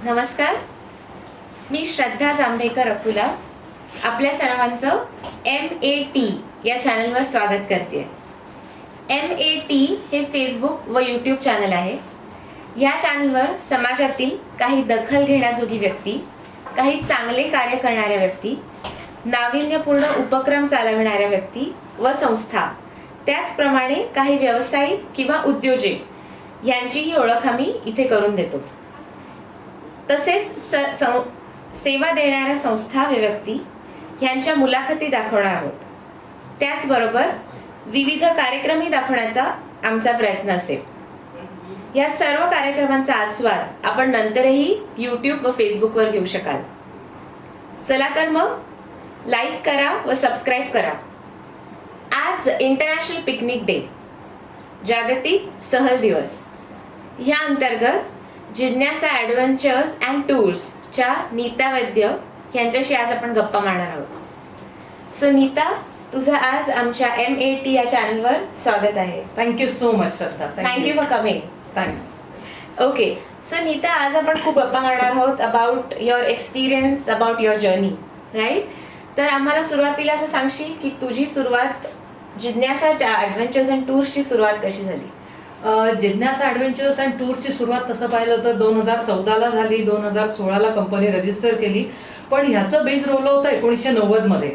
नमस्कार, मी श्रद्धा जांभेकर अकुला आपल्या सर्वांचं MAT या चॅनलवर स्वागत करते. MAT हे फेसबुक व यूट्यूब चॅनल आहे. या चॅनलवर समाजातील काही दखल घेण्याजोगी व्यक्ती, काही चांगले कार्य करणाऱ्या व्यक्ती, नाविन्यपूर्ण उपक्रम चालविणाऱ्या व्यक्ती व संस्था, त्याचप्रमाणे काही व्यावसायिक किंवा उद्योजक यांचीही ओळख आम्ही इथे करून देतो. तसेच सेवा देणाऱ्या संस्था व व्यक्ती यांच्या मुलाखती दाखवणार आहोत. त्याचबरोबर विविध कार्यक्रमही दाखवण्याचा आमचा प्रयत्न असेल. या सर्व कार्यक्रमांचा आस्वाद आपण नंतरही यूट्यूब व फेसबुकवर घेऊ शकाल. चला तर मग लाईक करा व सबस्क्राईब करा. आज इंटरनॅशनल पिकनिक डे, जागतिक सहल दिवस, या अंतर्गत जिज्ञासा ॲडव्हेंचर्स अँड टूर्सच्या नीता वैद्य यांच्याशी आज आपण गप्पा मारणार आहोत. सो नीता, तुझं आज आमच्या MAT या चॅनलवर स्वागत आहे. Thank you so much Shraddha. Thank you for coming. Thanks. Okay, so Neeta, आज आपण खूप गप्पा मारणार आहोत about your experience, about your journey, right? तर आम्हाला सुरुवातीला असं सांगशील की तुझी सुरुवात जिज्ञासा ॲडव्हेंचर्स अँड टूर्सची सुरुवात कशी झाली? जिज्ञासा ॲडव्हेंचर्स अँड टूर्सची सुरुवात तसं पाहिलं तर 2014ला झाली. 2016ला कंपनी रजिस्टर केली. पण ह्याचं बीज रोवलं होतं 1990 मध्ये.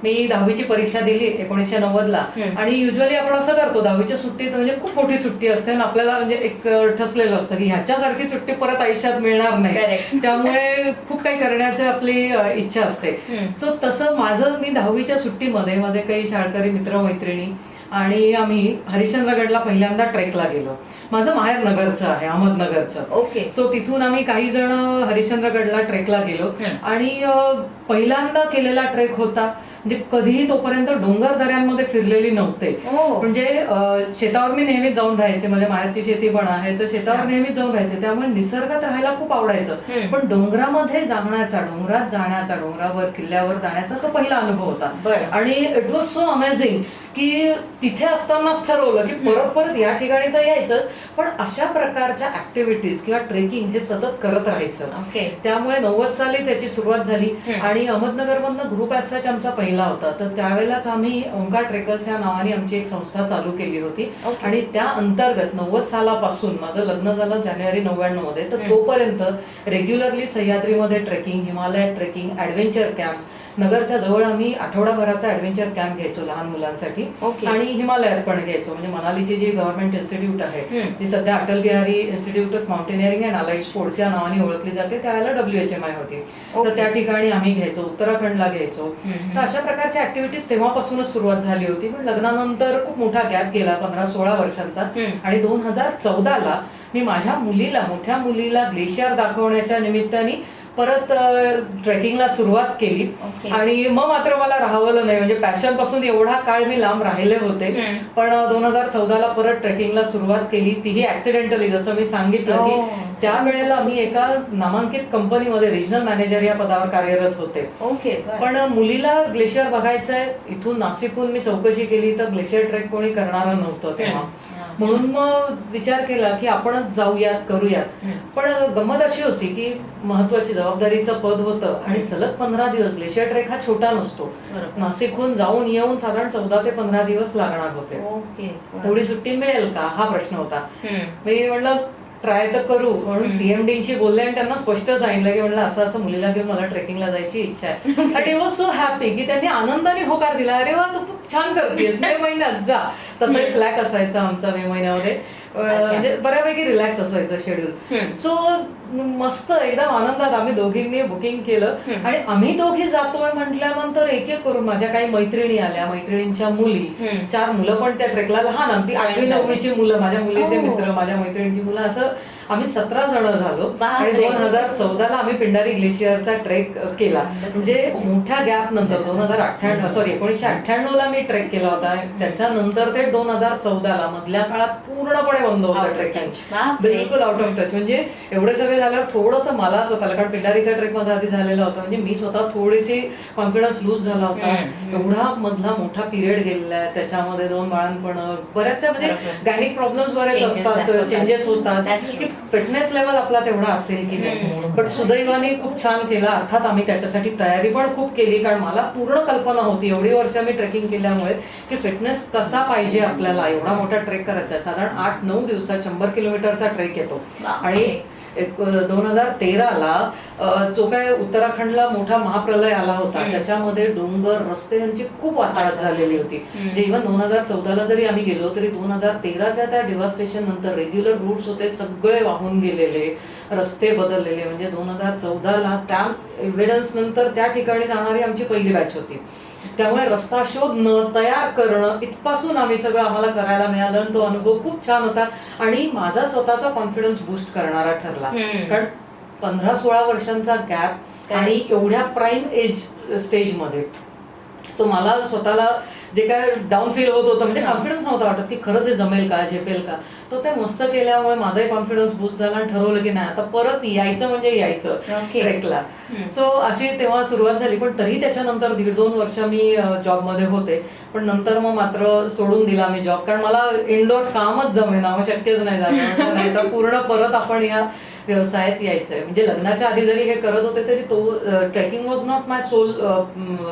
मी 10वीची परीक्षा दिली 1990ला. आणि युजली आपण असं करतो, 10वीच्या सुट्टीत म्हणजे खूप मोठी सुट्टी असते आणि आपल्याला म्हणजे एक ठसलेलं असतं की ह्याच्यासारखी सुट्टी परत आयुष्यात मिळणार नाही. त्यामुळे खूप काही करण्याची आपली इच्छा असते. सो तसं माझं, मी 10वीच्या सुट्टीमध्ये माझे काही शाळकरी मित्रमैत्रिणी आणि आम्ही हरिश्चंद्रगडला पहिल्यांदा ट्रेकला गेलो. माझं माहेर नगरचं आहे, अहमदनगरचं. ओके. सो तिथून आम्ही काही जण हरिश्चंद्रगडला ट्रेकला गेलो. आणि पहिल्यांदा केलेला ट्रेक होता. म्हणजे कधीही तोपर्यंत डोंगर दऱ्यांमध्ये फिरलेली नव्हते. म्हणजे शेतावर मी नेहमी जाऊन राहायचे, माझ्या माहेरची शेती पण आहे, तर शेतावर नेहमी जाऊन राहायचे. त्यामुळे निसर्गात राहायला खूप आवडायचं. पण डोंगरामध्ये जाण्याचा, डोंगरात जाण्याचा, डोंगरावर किल्ल्यावर जाण्याचा तो पहिला अनुभव होता. आणि इट वॉज सो अमेझिंग की तिथे असतानाच ठरवलं की परत परत या ठिकाणी तर यायचंच, पण अशा प्रकारच्या ऍक्टिव्हिटीज किंवा ट्रेकिंग हे सतत करत राहायचं. त्यामुळे 90 सालीच याची सुरुवात झाली. आणि अहमदनगरमधनं ग्रुप ॲज सच आमचा पहिला होता. तर त्यावेळेलाच आम्ही ओंकार ट्रेकर्स या नावाने आमची एक संस्था चालू केली होती. आणि त्या अंतर्गत 90 सालापासून माझं लग्न झालं जानेवारी 99 मध्ये. तर तोपर्यंत रेग्युलरली सह्याद्रीमध्ये ट्रेकिंग, हिमालयात ट्रेकिंग, ॲडव्हेंचर कॅम्प्स, नगरच्या जवळ आम्ही आठवडाभराचा ॲडव्हेंचर कॅम्प घ्यायचो लहान मुलांसाठी. आणि हिमालयात पण घ्यायचो. म्हणजे मनालीची जी गव्हर्नमेंट इन्स्टिट्यूट आहे, जी सध्या Atal Bihari institute of mountaineering and allied sports या नावाने ओळखली जाते, त्यावेळेला WHMI होती. तर त्या ठिकाणी आम्ही घ्यायचो, उत्तराखंडला घ्यायचो. तर अशा प्रकारच्या ऍक्टिव्हिटीज तेव्हापासूनच सुरुवात झाली होती. पण लग्नानंतर खूप मोठा गॅप गेला, 15-16 वर्षांचा. आणि 2014ला मी माझ्या मुलीला, मोठ्या मुलीला ग्लेशियर दाखवण्याच्या निमित्ताने परत ट्रेकिंगला सुरुवात केली. आणि मग मात्र मला राहवलं नाही. म्हणजे पॅशन पासून एवढा काळ मी लांब राहिले होते. पण 2014ला परत ट्रेकिंगला सुरुवात केली, तीही ऍक्सिडेंटली. जसं मी सांगितलं की त्यावेळेला मी एका नामांकित कंपनीमध्ये रिजनल मॅनेजर या पदावर कार्यरत होते. पण मुलीला ग्लेशियर बघायचंय, इथून नाशिकहून मी चौकशी केली तर ग्लेशियर ट्रेक कोणी करणारं नव्हतं तेव्हा. म्हणून मग विचार केला की आपणच जाऊयात, करूयात. पण गंमत अशी होती की महत्वाची जबाबदारीचं पद होतं आणि सलग 15 दिवस. ग्लेशियर ट्रेक हा छोटा नसतो. नाशिकहून जाऊन येऊन साधारण 14 ते 15 दिवस लागणार होते. एवढी सुट्टी मिळेल का हा प्रश्न होता. मी म्हणलं ट्राय तर करू, म्हणून CMDशी बोलले आणि त्यांना स्पष्ट सांगितलं की म्हणलं असं असं मुलीला घेऊन मला ट्रेकिंगला जायची इच्छा आहे. आणि वॉज सो हॅपी की त्यांनी आनंदाने होकार दिला. अरे वा, तू खूप छान करतेस, मे महिन्यात जा. तसंही स्लॅक असायचा आमचा मे महिन्यामध्ये. म्हणजे बऱ्यापैकी रिलॅक्स असायचं शेड्यूल. सो मस्त एकदम आनंदात आम्ही दोघींनी बुकिंग केलं. आणि आम्ही दोघी जातोय म्हटल्यानंतर एक एक करून माझ्या काही मैत्रिणी आल्या, मैत्रिणींच्या मुली, 4 मुलं पण त्या ट्रेकला, लहान, अगदी 8वी 9वीची मुलं, माझ्या मुलीचे मित्र, माझ्या मैत्रिणींची मुलं, असं आम्ही 17 जण झालो आणि बापरे. 2014ला आम्ही पिंडारी ग्लेशियरचा ट्रेक केला. म्हणजे मोठ्या गॅप नंतर 1998ला मी ट्रेक केला होता. त्याच्यानंतर ते 2014ला मधल्या काळात पूर्णपणे बंद होतं ट्रेकिंग, बिलकुल आउट ऑफ टच. म्हणजे एवढे सगळे झाल्यावर थोडंसं मला स्वतःला, कारण पिंडारीचा ट्रेक माझा आधी झालेला होता, म्हणजे मी स्वतः थोडीशी कॉन्फिडन्स लूज झाला होता. एवढा मधला मोठा पिरियड गेलेला आहे, त्याच्यामध्ये 2 बाळांपण, बऱ्याचशा म्हणजे गायनिक प्रॉब्लेम्स बरेच असतात, चेंजेस होतात की फिटनेस लेवल आपला तेवढा असेल की नाही. पण सुदैवाने खूप छान केला. अर्थात आम्ही त्याच्यासाठी तयारी पण खूप केली, कारण मला पूर्ण कल्पना होती एवढी वर्ष मी ट्रेकिंग केल्यामुळे की फिटनेस कसा पाहिजे आपल्याला. एवढा मोठा ट्रेक करायचा, साधारण 8-9 दिवसात 100 किलोमीटरचा ट्रेक येतो. आणि 2013ला जो काय उत्तराखंडला मोठा महाप्रलय आला होता, त्याच्यामध्ये डोंगर, रस्ते यांची खूप वाताहत झालेली होती. म्हणजे इव्हन 2014ला जरी आम्ही गेलो तरी 2013च्या त्या डिव्हास्टेशन नंतर रेग्युलर रूट्स होते सगळे वाहून गेलेले, रस्ते बदललेले. म्हणजे 2014ला त्या एव्हिडन्स नंतर त्या ठिकाणी जाणारी आमची पहिली बॅच होती. त्यामुळे रस्ता शोधणं, तयार करणं, इथपासून आम्ही सगळं आम्हाला करायला मिळालं. आणि तो अनुभव खूप छान होता आणि माझा स्वतःचा कॉन्फिडन्स बूस्ट करणारा ठरला. कारण 15-16 वर्षांचा गॅप आणि एवढ्या प्राईम एज स्टेजमध्ये, सो मला स्वतःला जे काय डाऊन फील होत होतं, म्हणजे कॉन्फिडन्स नव्हता वाटत की खरंच हे जमेल का, झेपेल का, तो ते मस्त केल्यामुळे माझाही कॉन्फिडन्स बूस्ट झाला आणि ठरवलं की नाही आता परत यायचं म्हणजे यायचं ट्रेकला. सो अशी तेव्हा सुरुवात झाली. पण तरी त्याच्यानंतर 1.5-2 वर्ष मी जॉबमध्ये होते. पण नंतर मग मात्र सोडून दिला मी जॉब, कारण मला इंडोर कामच जमेना, मग शक्यच नाही झालं. नाही तर पूर्ण परत आपण या व्यवसायात यायचंय. म्हणजे लग्नाच्या आधी जरी हे करत होते तरी तो trekking was not my sole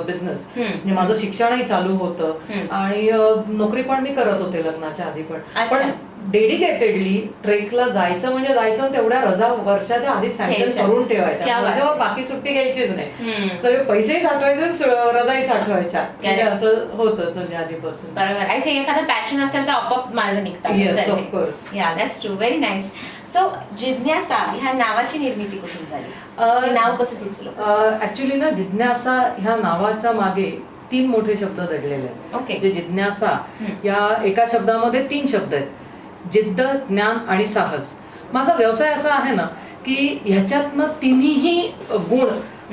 business. म्हणजे माझं शिक्षणही चालू होतं आणि नोकरी पण मी करत होते लग्नाच्या आधी. पण डेडिकेटेडली ट्रेकला जायचं म्हणजे जायचं, तेवढ्या रजा वर्षाच्या आधी सँक्शन करून ठेवायच्या, माझ्यावर बाकी सुट्टी घ्यायचीच नाही. सगळे पैसेही साठवायचे, रजाही साठवायच्या, असं होतंच म्हणजे आधीपासून. बरोबर. आय थिंक एखादं पॅशन असेल तर आपोआप माझं निघतं. Yes, of course. Yeah, that's true. Very nice. So जिज्ञासा ह्या नावाची निर्मिती कुठून झाली? नाव कसं सुचलं? ऍक्च्युली ना, जिज्ञासा ह्या नावाच्या मागे 3 मोठे शब्द दडलेले आहेत. ओके. जिज्ञासा या एका शब्दामध्ये 3 शब्द आहेत: जिद्द, ज्ञान आणि साहस. माझा व्यवसाय असा आहे ना की ह्याच्यातनं 3ही गुण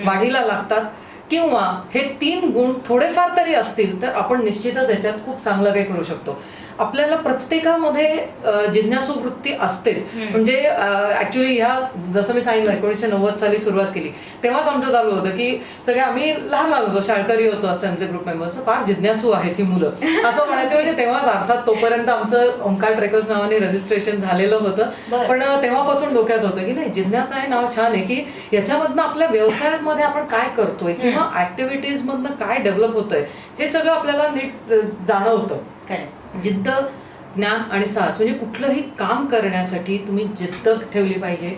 वाढीला लागतात, किंवा हे 3 गुण थोडेफार तरी असतील तर आपण निश्चितच ह्याच्यात खूप चांगलं काही करू शकतो. आपल्याला प्रत्येकामध्ये जिज्ञासू वृत्ती असतेच. म्हणजे ऍक्च्युली ह्या, जसं मी सांगितलं, 1990 साली सुरुवात केली तेव्हाच आमचं चालू होतं की सगळे आम्ही लहान होतो, शाळकरी होतो, असं आमचे ग्रुप मेंबर्स फार जिज्ञासू आहेत ही मुलं असं म्हणायचे. म्हणजे तेव्हाच, अर्थात तोपर्यंत आमचं ओंकार ट्रेकर्स नावाने रजिस्ट्रेशन झालेलं होतं. पण तेव्हापासून डोक्यात होतं की नाही, जिज्ञासा हे नाव छान आहे की याच्यामधनं आपल्या व्यवसायामध्ये आपण काय करतोय किंवा ऍक्टिव्हिटीज मधनं काय डेव्हलप होतंय हे सगळं आपल्याला नीट जाणवतं. जिद्द, ज्ञान आणि साहस. म्हणजे कुठलंही काम करण्यासाठी तुम्ही जिद्द ठेवली पाहिजे,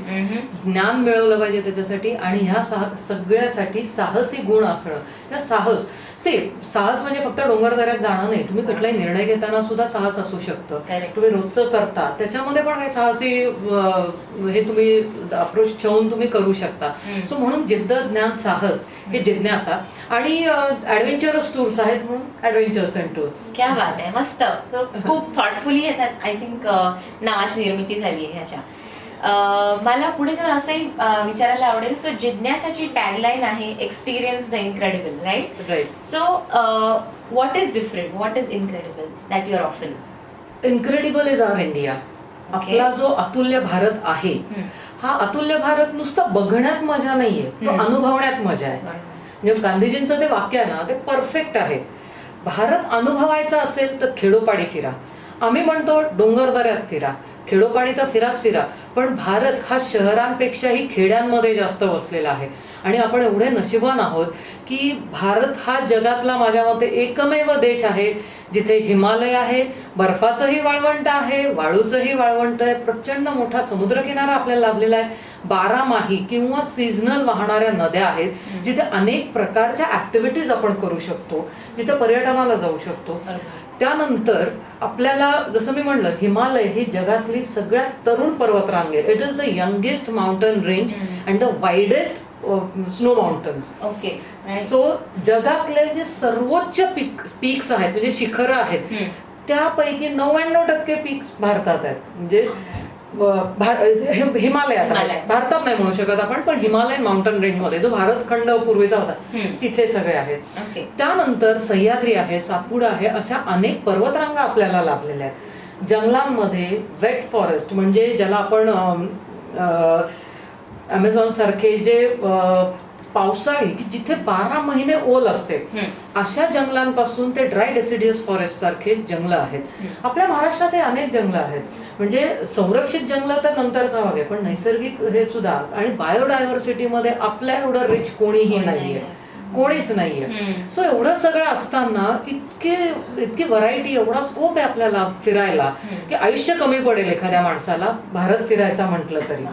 ज्ञान मिळवलं पाहिजे त्याच्यासाठी, आणि ह्या सगळ्यासाठी साहसी गुण असणं. या साहस म्हणजे फक्त डोंगर दऱ्यात जाणं नाही, तुम्ही कुठलाही निर्णय घेताना सुद्धा साहस असू शकतं. तुम्ही रोजचं करता त्याच्यामध्ये पण काही साहसी हे तुम्ही अप्रोच ठेवून तुम्ही करू शकता. सो म्हणून जिद्द, ज्ञान, साहस हे जिज्ञासा. आणि ऍडव्हेंचरस टूर्स आहेत म्हणून ऍडव्हेंचर्स अँड टूर्स. क्या बात आहे, मस्त. सो खूप थॉटफुली ह्याच्यात आय थिंक नावाची निर्मिती झाली आहे ह्याच्या. मला पुढे जाऊन असंही विचारायला आवडेल, सो जिज्ञासाची टॅगलाईन आहे experience the incredible, right? Right. So what is different, what is incredible that you are offering? Incredible is our India. आपला जो अतुल्य भारत आहे, हा अतुल्य भारत नुसतं बघण्यात मजा नाहीये, तो अनुभवण्यात मजा आहे. म्हणजे गांधीजींचं ते वाक्य आहे ना, ते परफेक्ट आहे. भारत अनुभवायचा असेल तर खेडोपाडी फिरा. आम्ही म्हणतो डोंगरदऱ्यात फिरा, खेडोपाडी तर फिरा, पण भारत हा शहरांपेक्षाही खेड्यांमध्ये जास्त वसलेला आहे. आणि आपण एवढे नशिबान आहोत की भारत हा जगातला माझ्या मते एकमेव देश आहे जिथे हिमालय आहे, बर्फाचंही वाळवंट आहे, वाळूचंही वाळवंट आहे, प्रचंड मोठा समुद्रकिनारा आपल्याला लाभलेला आहे, 12माही किंवा सीझनल वाहणाऱ्या नद्या आहेत, जिथे अनेक प्रकारच्या ऍक्टिव्हिटीज आपण करू शकतो, जिथे पर्यटनाला जाऊ शकतो. त्यानंतर आपल्याला जसं मी म्हणलं, हिमालय ही जगातली सगळ्यात तरुण पर्वतरांग आहे. It is the youngest mountain range and the widest snow mountains. Okay. So जगातले जे सर्वोच्च पीक्स आहेत, म्हणजे शिखरं आहेत, त्यापैकी 99% पीक्स भारतात आहेत. म्हणजे हिमालयात आहे. हिमालयात. भारतात नाही म्हणू शकत आपण, पण हिमालयन माउंटन रेंजमध्ये जो भारतखंड पूर्वीचा होता तिथे सगळे आहेत. ओके. त्यानंतर सह्याद्री आहे, सातपुडा आहे, अशा अनेक पर्वतरांगा आपल्याला लाभलेल्या आहेत. जंगलांमध्ये वेट फॉरेस्ट म्हणजे ज्याला आपण अमेझॉन सारखे जे पावसाळी की जिथे 12 महिने ओल असते अशा जंगलांपासून ते ड्राय डेसिडियस फॉरेस्ट सारखे जंगल आहेत. आपल्या महाराष्ट्रात हे अनेक जंगल आहेत. म्हणजे संरक्षित जंगल तर नंतरचा भाग आहे, पण नैसर्गिक हे सुद्धा आणि बायोडायव्हर्सिटीमध्ये आपल्या एवढं रिच कोणीही नाहीये, कोणीच नाहीये. सो एवढं सगळं असताना इतकी व्हरायटी, एवढा स्कोप आहे आपल्याला फिरायला की आयुष्य कमी पडेल एखाद्या माणसाला भारत फिरायचा म्हटलं तरी.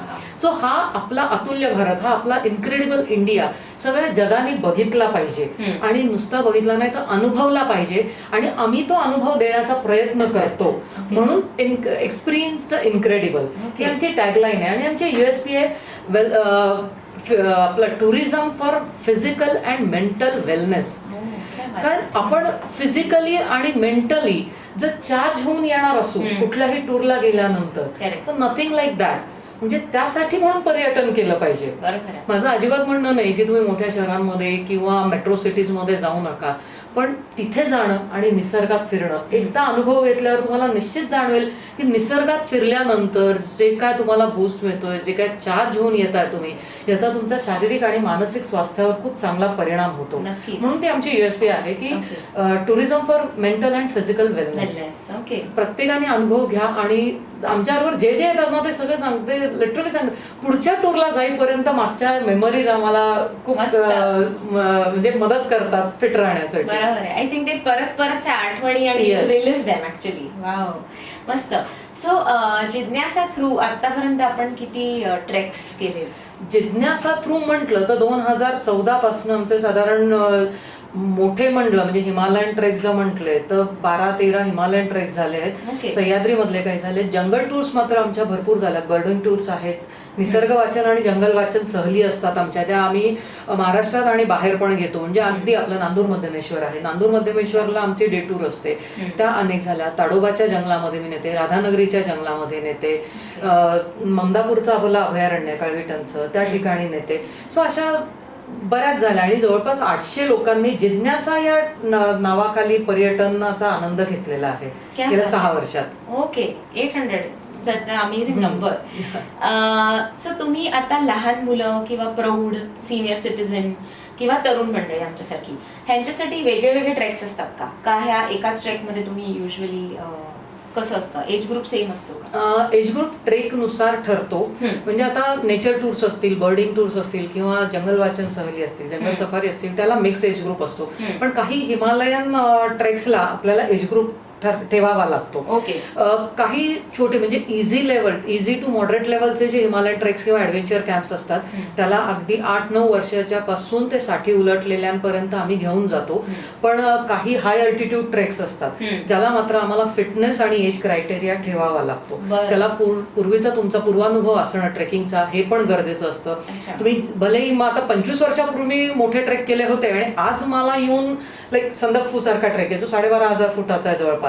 सो हा आपला अतुल्य भारत, हा आपला इन्क्रेडिबल इंडिया सगळ्या जगाने बघितला पाहिजे आणि नुसता बघितला नाही तर अनुभवला पाहिजे. आणि आम्ही तो अनुभव देण्याचा प्रयत्न करतो. म्हणून एक्सपिरियन्स द इनक्रेडिबल ही आमची टॅगलाईन आहे आणि आमचे USP आहे आपलं tourism for physical and mental wellness. कारण आपण फिजिकली आणि मेंटली जर चार्ज होऊन येणार असू कुठल्याही टूरला गेल्यानंतर तर नथिंग लाईक दॅट. म्हणजे त्यासाठी म्हणून पर्यटन केलं पाहिजे. माझं अजिबात म्हणणं नाही की तुम्ही मोठ्या शहरांमध्ये किंवा मेट्रो सिटीज मध्ये जाऊ नका, पण तिथे जाणं आणि निसर्गात फिरणं एकदा अनुभव घेतल्यावर तुम्हाला निश्चित जाणवेल की निसर्गात फिरल्यानंतर जे काय तुम्हाला बूस्ट मिळतोय, जे काय चार्ज होऊन येत आहे तुम्ही, याचा तुमच्या शारीरिक आणि मानसिक स्वास्थ्यावर खूप चांगला परिणाम होतो. म्हणून ती आमची USP आहे की tourism for mental and physical wellness. प्रत्येकाने अनुभव घ्या आणि आमच्याबरोबर जे जे येतात ना ते सगळं सांगते, लिटरली सांगते. पुढच्या टूरला जाईपर्यंत मागच्या मेमरीज आम्हाला खूप म्हणजे मदत करतात फिट राहण्यासाठी. बरोबर आहे. आय थिंक ते परत परत आठवणी आणि ऍक्च्युअली. वाव, मस्त. सो जिज्ञासा थ्रू आतापर्यंत आपण किती ट्रेक्स केले? जिज्ञासा थ्रू म्हटलं तर 2014 पासून आमचे साधारण मोठे म्हणलं म्हणजे हिमालयन ट्रेक जर म्हटले तर 12-13 हिमालयन ट्रेक झाले आहेत. सह्याद्री मधले काही झाले. जंगल टूर्स मात्र आमच्या भरपूर झाल्या. बर्डिंग टूर्स आहेत. निसर्ग वाचन आणि जंगल वाचन सहली असतात आमच्या, त्या आम्ही महाराष्ट्रात आणि बाहेर पण घेतो. म्हणजे अगदी आपलं नांदूर मध्यमेश्वर आहे, नांदूर मध्यमेश्वरला आमची डे टूर असते, त्या अनेक झाल्या. ताडोबाच्या जंगलामध्ये मी नेते, राधानगरीच्या जंगलामध्ये नेते, ममदापूरचं आपलं अभयारण्य काळविटांचं त्या ठिकाणी नेते. सो अशा बऱ्याच झाल्या आणि जवळपास 800 लोकांनी जिज्ञासा या नावाखाली पर्यटनाचा आनंद घेतलेला आहे गेल्या 6 वर्षात. Okay, 800 amazing number. सो तुम्ही आता लहान मुलं किंवा प्रौढ, सिनियर सिटीझन किंवा तरुण मंडळी आमच्यासारखी ह्यांच्यासाठी वेगळे वेगळे ट्रेक्स असतात का ह्या एकाच ट्रेक मध्ये तुम्ही युजली कसं असतं? एज ग्रुप सेम असतो का? एज ग्रुप ट्रेक नुसार ठरतो. म्हणजे आता नेचर टूर्स असतील, बर्डिंग टूर्स असतील किंवा जंगल वाचन सहली असतील, जंगल सफारी असतील, त्याला मिक्स एज ग्रुप असतो. पण काही हिमालयन ट्रेक्सला आपल्याला एज ग्रुप ठेवावा लागतो. ओके. काही छोटे म्हणजे इझी टू मॉडरेट लेवलचे जे हिमालयन ट्रेक्स किंवा ऍडव्हेंचर कॅम्प्स असतात त्याला अगदी 8-9 वर्षाच्या पासून ते 60 उलटलेल्यांपर्यंत आम्ही घेऊन जातो. पण काही हाय अल्टिट्यूड ट्रेक्स असतात ज्याला मात्र आम्हाला फिटनेस आणि एज क्रायटेरिया ठेवावा लागतो. त्याला पूर्वीचा तुमचा पूर्वानुभव असणं ट्रेकिंगचा हे पण गरजेचं असतं. तुम्ही भलेही आता 25 वर्षापूर्वी मोठे ट्रेक केले होते आणि आज मला येऊन लाईक संदकफू सारखा ट्रेक आहे जो 12,500 फुटाचा आहे जवळपास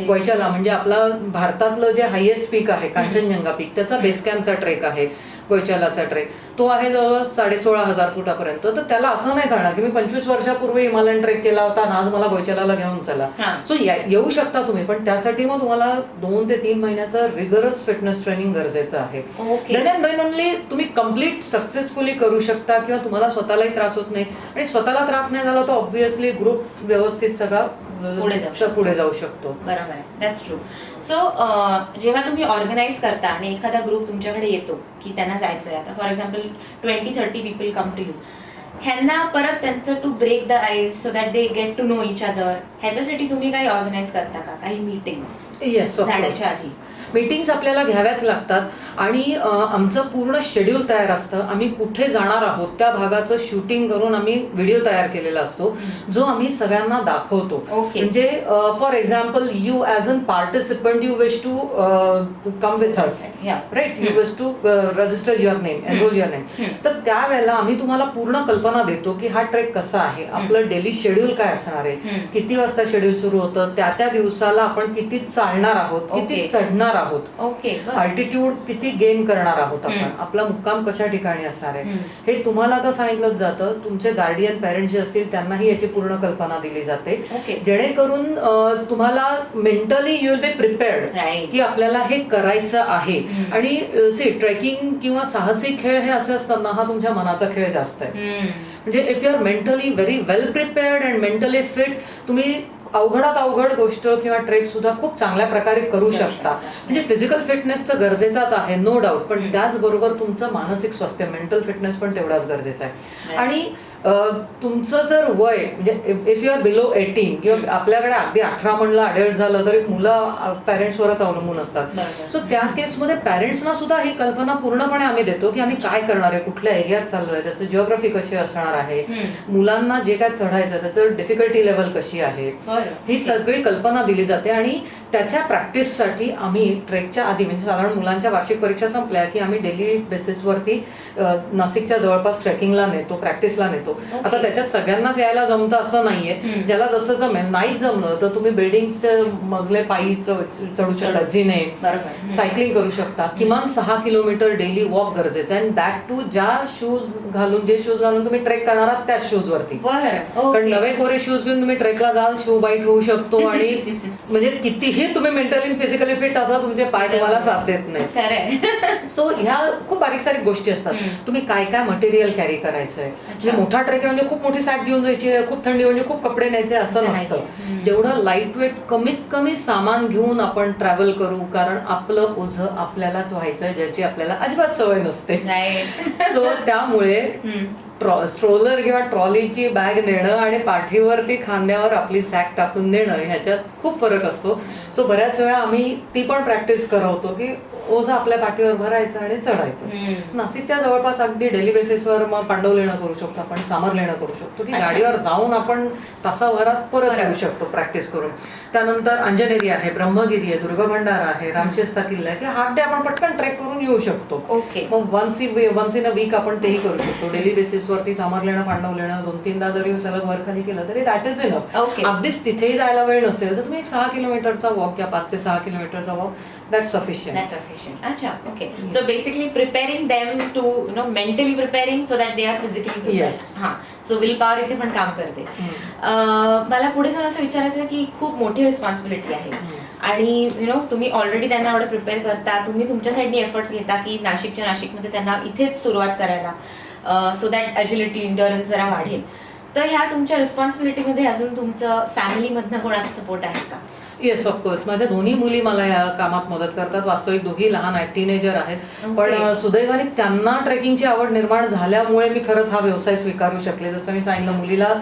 गोयचाला, म्हणजे आपला भारतातलं जे हायेस्ट पीक आहे कांचनजंगा पीक त्याचा बेस कॅम्पचा ट्रेक आहे गोयचालाचा ट्रेक, तो आहे जवळपास 16,500 फुटापर्यंत. तर त्याला असं नाही चालणार की मी 25 वर्षापूर्वी हिमालयन ट्रेक केला होता आणि आज मला गोयचालाला घेऊन चला. सो येऊ शकता तुम्ही, पण त्यासाठी मग तुम्हाला 2 ते 3 महिन्याचं रिगरस फिटनेस ट्रेनिंग गरजेचं आहे. देन ओनली तुम्ही कम्प्लीट सक्सेसफुली करू शकता किंवा तुम्हाला स्वतःलाही त्रास होत नाही. आणि स्वतःला त्रास नाही झाला तर ऑब्व्हियसली ग्रुप व्यवस्थित सगळा पुढे जाऊ शकतो. बरोबर आहे, दॅट्स ट्रू. सो जेव्हा तुम्ही ऑर्गनाईज करता आणि एखादा ग्रुप तुमच्याकडे येतो की त्यांना जायचं आहे, आता for example 20-30 people come to you, ह्यांना परत त्यांचं to break the ice so that they get to know each other, ह्याच्यासाठी तुम्ही काही ऑर्गनाईज करता का? काही मीटिंग्स? येस, जाण्याच्या आधी मीटिंग्स आपल्याला घ्याव्याच लागतात आणि आमचं पूर्ण शेड्यूल तयार असतं. आम्ही कुठे जाणार आहोत त्या भागाचं शूटिंग करून आम्ही व्हिडिओ तयार केलेला असतो जो आम्ही सगळ्यांना दाखवतो. म्हणजे for example you as an participant you wish to come with us, right, you wish to register your name, enrol your name. तर त्यावेळेला आम्ही तुम्हाला पूर्ण कल्पना देतो की हा ट्रेक कसा आहे, आपलं डेली शेड्यूल काय असणार आहे, किती वाजता शेड्यूल सुरू होतं, त्या दिवसाला आपण किती चालणार आहोत, किती चढणार आहोत, आहोत, ओके, अल्टिट्यूड किती गेन करणार आहोत आपण, आपला मुक्काम कशा ठिकाणी असणार आहे हे तुम्हाला आता सांगितलं जातं. तुमचे गार्डियन पेरेंट्स जे असतील त्यांनाही याची पूर्ण कल्पना दिली जाते, जेणेकरून तुम्हाला mentally you will be prepared की आपल्याला हे करायचं आहे. आणि ट्रेकिंग किंवा साहसी खेळ हे असे असताना हा तुमच्या मनाचा खेळ जास्त आहे. म्हणजे if you are mentally very well prepared and mentally fit, तुम्ही अवघडात अवघड गोष्ट किंवा ट्रेक सुद्धा खूप चांगल्या प्रकारे करू शकता. म्हणजे फिजिकल फिटनेस तर गरजेचाच आहे, नो डाऊट, पण त्याचबरोबर तुमचं मानसिक स्वास्थ्य, मेंटल फिटनेस पण तेवढाच गरजेचा आहे. आणि तुमचं जर वय म्हणजे इफ यू आर बिलो 18 किंवा आपल्याकडे अगदी 18 म्हणलं अडल्ट झालं तरी मुलं पॅरेंट्सवरच अवलंबून असतात. सो त्या केसमध्ये पॅरेंट्सना सुद्धा ही कल्पना पूर्णपणे आम्ही देतो की आम्ही काय करणार आहे, कुठल्या एरियात चाललोय, त्याचं जिओग्राफी कशी असणार आहे, मुलांना जे काय चढायचं त्याचं डिफिकल्टी लेवल कशी आहे, ही सगळी कल्पना दिली जाते. आणि त्याच्या प्रॅक्टिससाठी आम्ही ट्रेकच्या आधी म्हणजे साधारण मुलांच्या वार्षिक परीक्षा संपल्या की आम्ही डेली बेसिसवरती नाशिकच्या जवळपास ट्रेकिंगला नेतो, प्रॅक्टिसला नेतो. आता त्याच्यात सगळ्यांनाच यायला जमतं असं नाहीये, ज्याला जसं जमेल. नाहीच जमलं तर तुम्ही बिल्डिंगचे मजले पायी चढू शकता, जिने सायकलिंग करू शकता. किमान 6 किलोमीटर डेली वॉक गरजेचं आहे, अँड दॅट टू ज्या शूज घालून, जे शूज घालून तुम्ही ट्रेक करणार आहात त्याच शूज वरती. कारण नवे कोरे शूज घेऊन तुम्ही ट्रेकला जाल, शू बाईट होऊ शकतो. आणि म्हणजे कितीही तुम्ही मेंटली फिजिकली फिट असा तुमचे पाय तुम्हाला साथ देत नाही. सो ह्या खूप बारीक सारीक गोष्टी असतात. तुम्ही काय काय मटेरियल कॅरी करायचंय, म्हणजे मोठा ट्रेक म्हणजे खूप मोठी सॅक घेऊन जायची, खूप थंडी म्हणजे खूप कपडे न्यायचे असं नसतं. जेवढं लाईट वेट कमीत कमी सामान घेऊन आपण ट्रॅव्हल करू, कारण आपलं ओझं आपल्यालाच व्हायचंय ज्याची आपल्याला अजिबात सवय नसते. सो त्यामुळे स्ट्रोलर किंवा ट्रॉलीची बॅग नेणं आणि पाठीवरती खांद्यावर आपली सॅक टाकून नेणं ह्याच्यात खूप फरक असतो. सो बऱ्याच वेळा आम्ही ती पण प्रॅक्टिस करवतो की ओझं आपल्या पाठीवर भरायचं आणि चढायचं. नाशिकच्या जवळपास अगदी डेली बेसिसवर मग पांडव लेणं करू शकतो आपण, चामर लेणं करू शकतो की गाडीवर जाऊन आपण तासाभरात परत येऊ शकतो प्रॅक्टिस करून. त्यानंतर अंजनेरी आहे, ब्रह्मगिरी आहे, दुर्गभंडारा आहे, रामशेस्ता किल्ला आहे की हाफ डे आपण पटकन ट्रेक करून येऊ शकतो. मग वन्स इन अ वीक आपण तेही करू शकतो. डेली बेसिसवरती चामर लेणं, पांडव लेणं 2-3दा जरी सलग वर खाली केलं तरी दॅट इज इनफ. अगदीच तिथेही जायला वेळ नसेल तर तुम्ही एक 6 किलोमीटरचा वॉक किंवा 5 ते 6 किलोमीटरचा walk, that's sufficient. Acha, okay. Yes. So basically preparing them to, mentally preparing so that they are physically prepared. Yes. So willpower इथे पण काम करते. मला पुढे असं विचारायचं आहे की खूप मोठी रिस्पॉन्सिबिलिटी आहे आणि तुम्ही ऑलरेडी त्यांना एवढं प्रिपेअर करता, तुम्ही तुमच्या साईडनी एफर्ट्स घेता की नाशिकमध्ये त्यांना इथेच सुरुवात करायला, सो दॅट अजिलिटी, इंडोरन्स जरा वाढेल. तर ह्या तुमच्या रिस्पॉन्सिबिलिटीमध्ये अजून तुमचं फॅमिलीमधनं कोणाचा सपोर्ट आहे का? Yes, of course. माझ्या दोन्ही मुली मला या कामात मदत करतात. वास्तविक दोघी लहान आहेत, टीनेजर आहेत, पण सुदैवाने त्यांना ट्रेकिंगची आवड निर्माण झाल्यामुळे मी खरंच हा व्यवसाय स्वीकारू शकले. जसं मी सांगितलं, मुलीला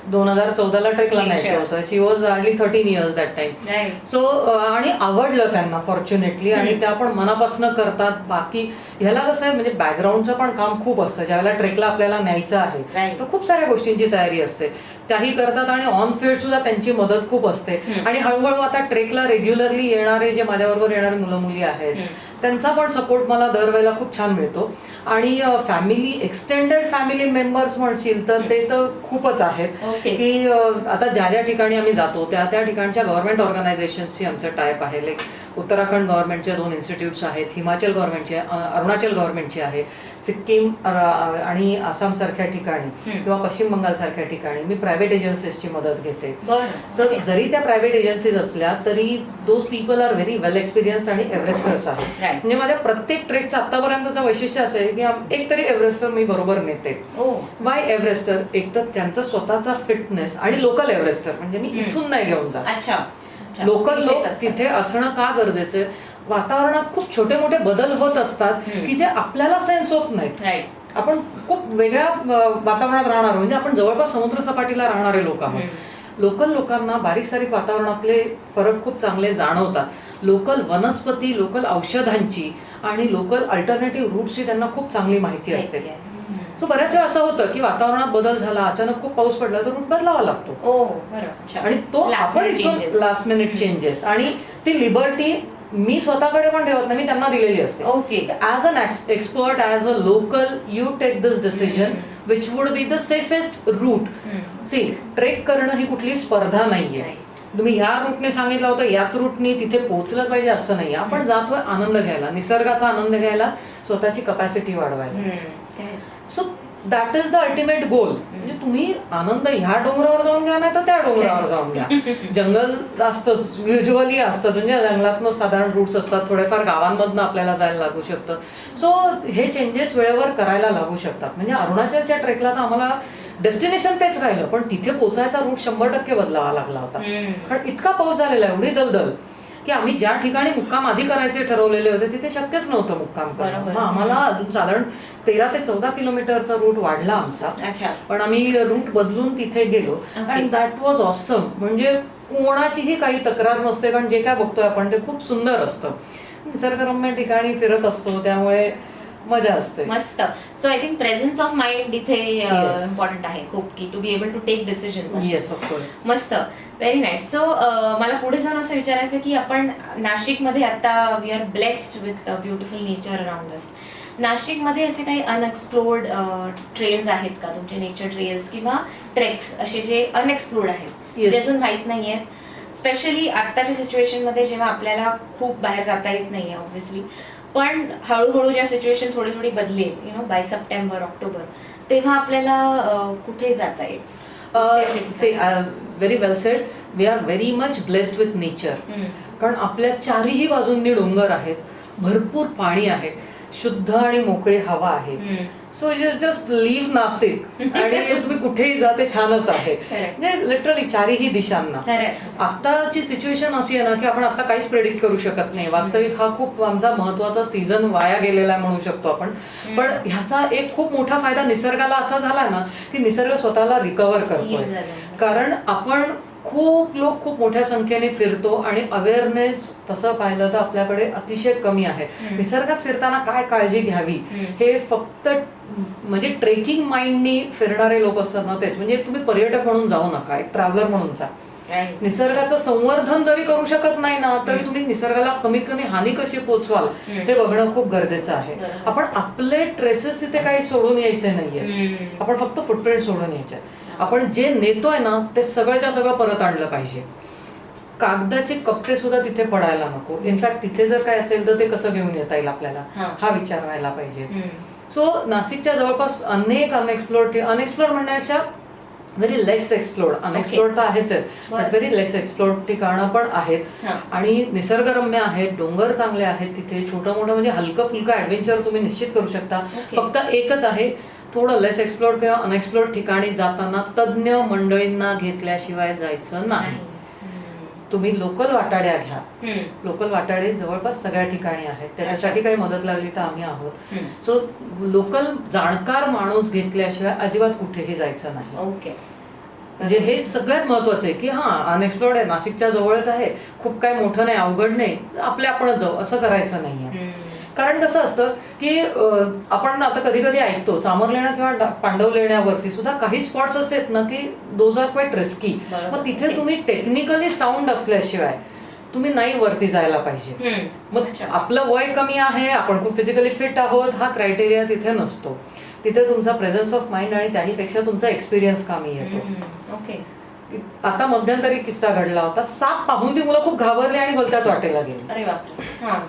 2014ला ट्रेकला न्यायचं होतं. She was hardly 13 years that time. So आणि आवडलं त्यांना फॉर्च्युनेटली, आणि त्या पण मनापासून करतात. बाकी ह्याला कसं आहे, म्हणजे बॅकग्राऊंडचं पण काम खूप असतं. ज्यावेळेला ट्रेकला आपल्याला न्यायचं आहे तर खूप साऱ्या गोष्टींची तयारी असते, त्याही करतात. आणि ऑन फील्ड सुद्धा त्यांची मदत खूप असते. आणि हळूहळू आता ट्रेकला रेग्युलरली येणारे जे माझ्याबरोबर येणारे मुलं मुली आहेत त्यांचा पण सपोर्ट मला दरवेळेला खूप छान मिळतो. आणि फॅमिली, एक्सटेंडेड फॅमिली मेंबर्स म्हणशील तर ते तर खूपच आहेत की आता ज्या ज्या ठिकाणी आम्ही जातो त्या ठिकाणच्या गव्हर्नमेंट ऑर्गनायझेशन्सची आमचं टाईप आहे. लाईक उत्तराखंड गव्हर्नमेंटचे 2 इन्स्टिट्यूट्स आहेत, हिमाचल गव्हर्नमेंटचे, अरुणाचल गव्हर्नमेंटची आहे, सिक्कीम आणि आसाम सारख्या ठिकाणी किंवा पश्चिम बंगाल सारख्या ठिकाणी मी प्रायव्हेट एजन्सीजची मदत घेते. सो जरी त्या प्रायव्हेट एजन्सीज असल्या तरी those people are very well experience आणि एव्हरेस्टर्स आहेत. म्हणजे माझ्या प्रत्येक ट्रेकचं आतापर्यंतचं वैशिष्ट्य असं आहे की एक तरी एव्हरेस्टर मी बरोबर नेते. वाय एव्हरेस्टर? एक तर त्यांचा स्वतःचा फिटनेस, आणि लोकल एव्हरेस्टर म्हणजे मी इथून नाही घेऊन जात. लोकल लोक तिथे असणं का गरजेचं आहे? वातावरणात खूप छोटे मोठे बदल होत असतात की जे आपल्याला सेन्स होत नाहीत. आपण खूप वेगळ्या वातावरणात राहणार, म्हणजे आपण जवळपास समुद्र सपाटीला राहणारे लोक आहोत. लोकल लोकांना बारीक सारीक वातावरणातले फरक खूप चांगले जाणवतात. लोकल वनस्पती, लोकल औषधांची आणि लोकल अल्टरनेटिव्ह रूटची त्यांना खूप चांगली माहिती असते. सो बऱ्याच वेळा असं होतं की वातावरणात बदल झाला, अचानक खूप पाऊस पडला तर रूट बदलावा लागतो. आणि तो आपण इथून लास्ट मिनिट चेंजेस, आणि ती लिबर्टी मी स्वतःकडे पण ठेवत नाही, मी त्यांना दिलेली असते. As an expert, as a local, you take this decision which would be the safest route. See, trek करणं ही कुठली स्पर्धा नाहीये. तुम्ही ह्या रूटने सांगितलं होतं याच रूटने तिथे पोहोचलंच पाहिजे असं नाही. आपण जातोय आनंद घ्यायला, निसर्गाचा आनंद घ्यायला, स्वतःची कपॅसिटी वाढवायला. So that is the ultimate goal. म्हणजे तुम्ही आनंद ह्या डोंगरावर जाऊन घ्या नाही तर त्या डोंगरावर जाऊन घ्या. जंगल असतंच, युजली असतं, म्हणजे जंगलातनं साधारण रूट्स असतात, थोडेफार गावांमधनं आपल्याला जायला लागू शकतं. सो हे चेंजेस वेळेवर करायला लागू शकतात. म्हणजे अरुणाचलच्या ट्रेकला तर आम्हाला डेस्टिनेशन तेच राहिलं, पण तिथे पोचायचा रूट 100% बदलावा लागला होता. कारण इतका पाऊस झालेला, एवढी दलदल, की आम्ही ज्या ठिकाणी मुक्काम आधी करायचे ठरवलेले होते तिथे शक्यच नव्हतं मुक्काम करणं. मग आम्हाला अजून साधारण 13 ते 14 किलोमीटरचा रूट वाढला आमचा, पण आम्ही रूट बदलून तिथे गेलो. आणि दॅट वॉज ऑसम. म्हणजे कोणाचीही काही तक्रार नसते, कारण जे काय बघतोय आपण ते खूप सुंदर असतं. निसर्गरम्य ठिकाणी फिरत असतो, त्यामुळे मजा असते. मस्त. So I think presence of mind इथे इम्पॉर्टंट आहे खूप, की to be able to take decision. Yes, of course. मस्त, व्हेरी नाईस. सो मला पुढे जाऊन असं विचारायचं की आपण नाशिकमध्ये आता we are blessed with beautiful nature around us. नाशिकमध्ये असे काही अनएक्सप्लोर्ड ट्रेल्स आहेत का तुमचे, नेचर ट्रेल्स किंवा ट्रेक्स असे जे अनएक्सप्लोर्ड आहेत, जे अजून माहीत नाही आहेत? स्पेशली आत्ताच्या सिच्युएशनमध्ये जेव्हा आपल्याला खूप बाहेर जाता येत नाही ऑब्व्हियसली, पण हळूहळू ज्या सिच्युएशन थोडी थोडी बदलेल, बाय सप्टेंबर ऑक्टोबर, तेव्हा आपल्याला कुठे जाता येईल? Very well said. We are very much blessed with nature. कारण आपल्या चारही बाजूंनी डोंगर आहेत, भरपूर पाणी आहे, शुद्ध आणि मोकळी हवा आहे. सो जस्ट लिव्ह नाशिक आणि तुम्ही कुठेही जा ते छानच आहे. म्हणजे लिटरली चारही दिशांना. आत्ताची सिच्युएशन अशी आहे ना की आपण आता काहीच प्रेडिक्ट करू शकत नाही. वास्तविक हा खूप आमचा महत्वाचा सीझन वाया गेलेला आहे म्हणू शकतो आपण. पण ह्याचा एक खूप मोठा फायदा निसर्गाला असा झाला ना की निसर्ग स्वतःला रिकव्हर करतोय. कारण आपण खूप मोठ्या संख्येने फिरतो आणि अवेअरनेस तसं पाहिलं तर आपल्याकडे अतिशय कमी आहे. निसर्गात फिरताना काय काळजी घ्यावी हे फक्त म्हणजे ट्रेकिंग माइंडनी फिरणारे लोक असतात ना तेच. म्हणजे तुम्ही पर्यटक म्हणून जाऊ नका, एक ट्रॅव्हलर म्हणून जा. निसर्गाचं संवर्धन जरी करू शकत नाही ना तरी तुम्ही निसर्गाला कमीत कमी हानी कशी पोचवाल हे बघणं खूप गरजेचं आहे. आपण आपले ट्रेसेस तिथे काही सोडून यायचे नाहीये, आपण फक्त फुटप्रिंट सोडून यायचे. आपण जे नेतोय ना ते सगळ्याच्या सगळं परत आणलं पाहिजे. कागदाचे कप्पे सुद्धा तिथे पडायला नको. इनफॅक्ट तिथे जर काय असेल तर ते कसं घेऊन येता येईल आपल्याला हा विचार व्हायला पाहिजे. सो नाशिकच्या जवळपास अनेक अनएक्सप्लोर म्हणण्यापेक्षा व्हेरी लेस एक्सप्लोर्ड, अनएक्सप्लोर्ड तर आहेच आहे, बट व्हेरी लेस एक्सप्लोर्ड ठिकाणं पण आहेत आणि निसर्गरम्य आहेत, डोंगर चांगले आहेत तिथे. छोटं मोठं म्हणजे हलकं फुलकं ऍडव्हेंचर तुम्ही निश्चित करू शकता. फक्त एकच आहे, थोडं लेस एक्सप्लोर्ड किंवा अनएक्सप्लोर्ड ठिकाणी जाताना तज्ज्ञ मंडळींना घेतल्याशिवाय जायचं नाही. तुम्ही लोकल वाटाड्या घ्या. लोकल वाटाडे जवळपास सगळ्या ठिकाणी आहेत, त्याच्यासाठी काही मदत लागली तर आम्ही आहोत. सो लोकल जाणकार माणूस घेतल्याशिवाय अजिबात कुठेही जायचं नाही. ओके. म्हणजे हे सगळ्यात महत्वाचं आहे की अनएक्सप्लोर्ड आहे, नाशिकच्या जवळच आहे, खूप काही मोठं नाही, अवघड नाही, आपणच जाऊ असं करायचं नाहीये. कारण कसं असतं की आपण आता कधी कधी ऐकतो चामरलेण्या किंवा पांडव लेण्यावरती सुद्धा काही स्पॉट्स असे आहेत ना की दोज आर क्वाईट रिस्की. मग तिथे तुम्ही टेक्निकली साऊंड असल्याशिवाय तुम्ही नाही वरती जायला पाहिजे. मग आपलं वय कमी आहे, आपण खूप फिजिकली फिट आहोत, हा क्रायटेरिया तिथे नसतो. तिथे तुमचा प्रेझन्स ऑफ माइंड आणि त्याहीपेक्षा तुमचा एक्सपिरियन्स कामी येतो. ओके. आता मध्यंतरी किस्सा घडला होता, साप पाहून ती मुलं खूप घाबरली आणि भलत्याच वाटेला गेली. अरे बापरे.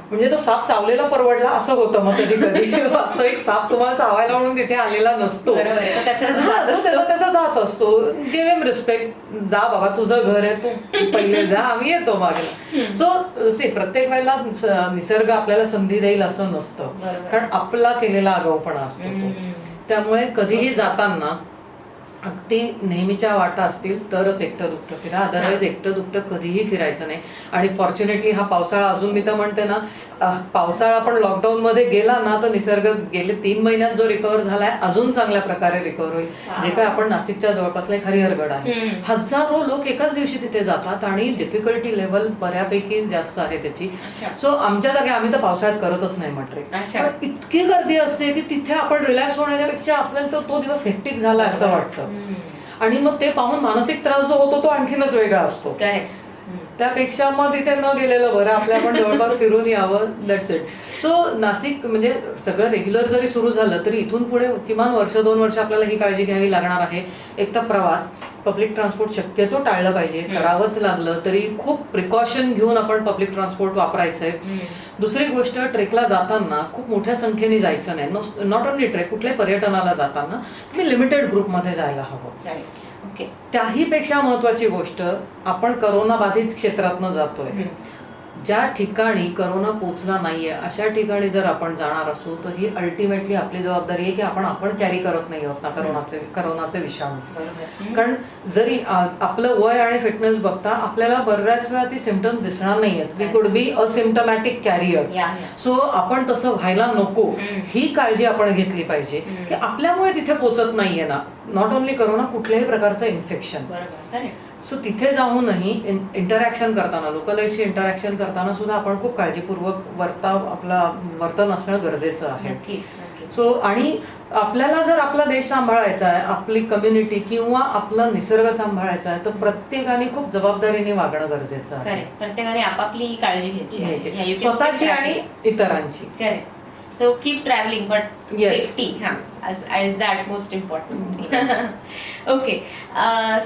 म्हणजे तो साप चावलेला परवडला असं होतं. मग कधी कधी वास्तविक साप तुम्हाला चावायला म्हणून तिथे आलेला नसतो, त्याचा जात असतो. गिव्ह हिम रिस्पेक्ट, जा बाबा तुझं घर आहे, तू पहिले जा, आम्ही येतो मागे. सो प्रत्येक वेळेला निसर्ग आपल्याला संधी देईल असं नसतं, कारण आपला केलेला आगाऊपणा असतो तो. त्यामुळे कधीही जाताना अगदी नेहमीच्या वाटा असतील तरच एकटं दुकटं फिरा, अदरवाईज एकटं दुकटं कधीही फिरायचं नाही. आणि फॉर्च्युनेटली हा पावसाळा अजून मी तर म्हणते ना, पावसाळा पण लॉकडाऊन मध्ये गेला ना तर निसर्ग गेले 3 महिन्यात जो रिकव्हर झालाय अजून चांगल्या प्रकारे रिकव्हर होईल. जे काय आपण नाशिकच्या जवळपासला एक हरिहरगड आहे, हजारो लोक एकाच दिवशी तिथे जातात आणि डिफिकल्टी लेवल बऱ्यापैकी जास्त आहे त्याची. सो आमच्या जागी आम्ही तर पावसाळ्यात करतच नाही म्हटले, इतकी गर्दी असते की तिथे आपण रिलॅक्स होण्याच्या पेक्षा आपल्याला तो दिवस हेक्टिक झाला असं वाटतं. आणि मग ते पाहून मानसिक त्रास जो होतो तो आणखीनच वेगळा असतो. त्यापेक्षा मग तिथे न गेलेलं बरं, आपल्या आपण जवळपास फिरून यावं, दॅट्स इट. सो नाशिक म्हणजे सगळं रेग्युलर जरी सुरू झालं तरी इथून पुढे किमान 1-2 वर्ष आपल्याला ही काळजी घ्यावी लागणार आहे. एक तर प्रवास, पब्लिक ट्रान्सपोर्ट शक्यतो टाळलं पाहिजे. करावंच लागलं तरी खूप प्रिकॉशन घेऊन आपण पब्लिक ट्रान्सपोर्ट वापरायचंय. दुसरी गोष्ट, ट्रेकला जाताना खूप मोठ्या संख्येने जायचं नाही. नॉट ओनली ट्रेक, कुठल्याही पर्यटनाला जाताना तुम्ही लिमिटेड ग्रुपमध्ये जायला हवं. ओके. त्याहीपेक्षा महत्वाची गोष्ट, आपण करोना बाधित क्षेत्रातनं जातोय. ज्या ठिकाणी करोना पोचला नाहीये अशा ठिकाणी जर आपण जाणार असू तर ही अल्टिमेटली आपली जबाबदारी आहे की आपण कॅरी करत नाही आहोत ना करोनाचे विषाणू. कारण जरी आपलं वय आणि फिटनेस बघता आपल्याला बऱ्याच वेळा ती सिम्पटम्स दिसणार नाहीयेत. We could be असिम्पटमॅटिक carrier. So आपण तसं व्हायला नको, ही काळजी आपण घेतली पाहिजे की आपल्यामुळे तिथे पोचत नाहीये ना नॉट ओनली करोना, कुठल्याही प्रकारचं इन्फेक्शन. सो तिथे जाऊनही इंटरॅक्शन करताना, लोकलाईटशी इंटरॅक्शन करताना सुद्धा आपण खूप काळजीपूर्वक आपला वर्तन असणं गरजेचं आहे. सो आणि आपल्याला जर आपला देश सांभाळायचा आहे, आपली कम्युनिटी किंवा आपला निसर्ग सांभाळायचा आहे तर प्रत्येकाने खूप जबाबदारीने वागणं गरजेचं आहे. प्रत्येकाने आपापली काळजी घ्यायची, स्वतःची आणि इतरांची. So keep traveling, but safety is the utmost important. Okay.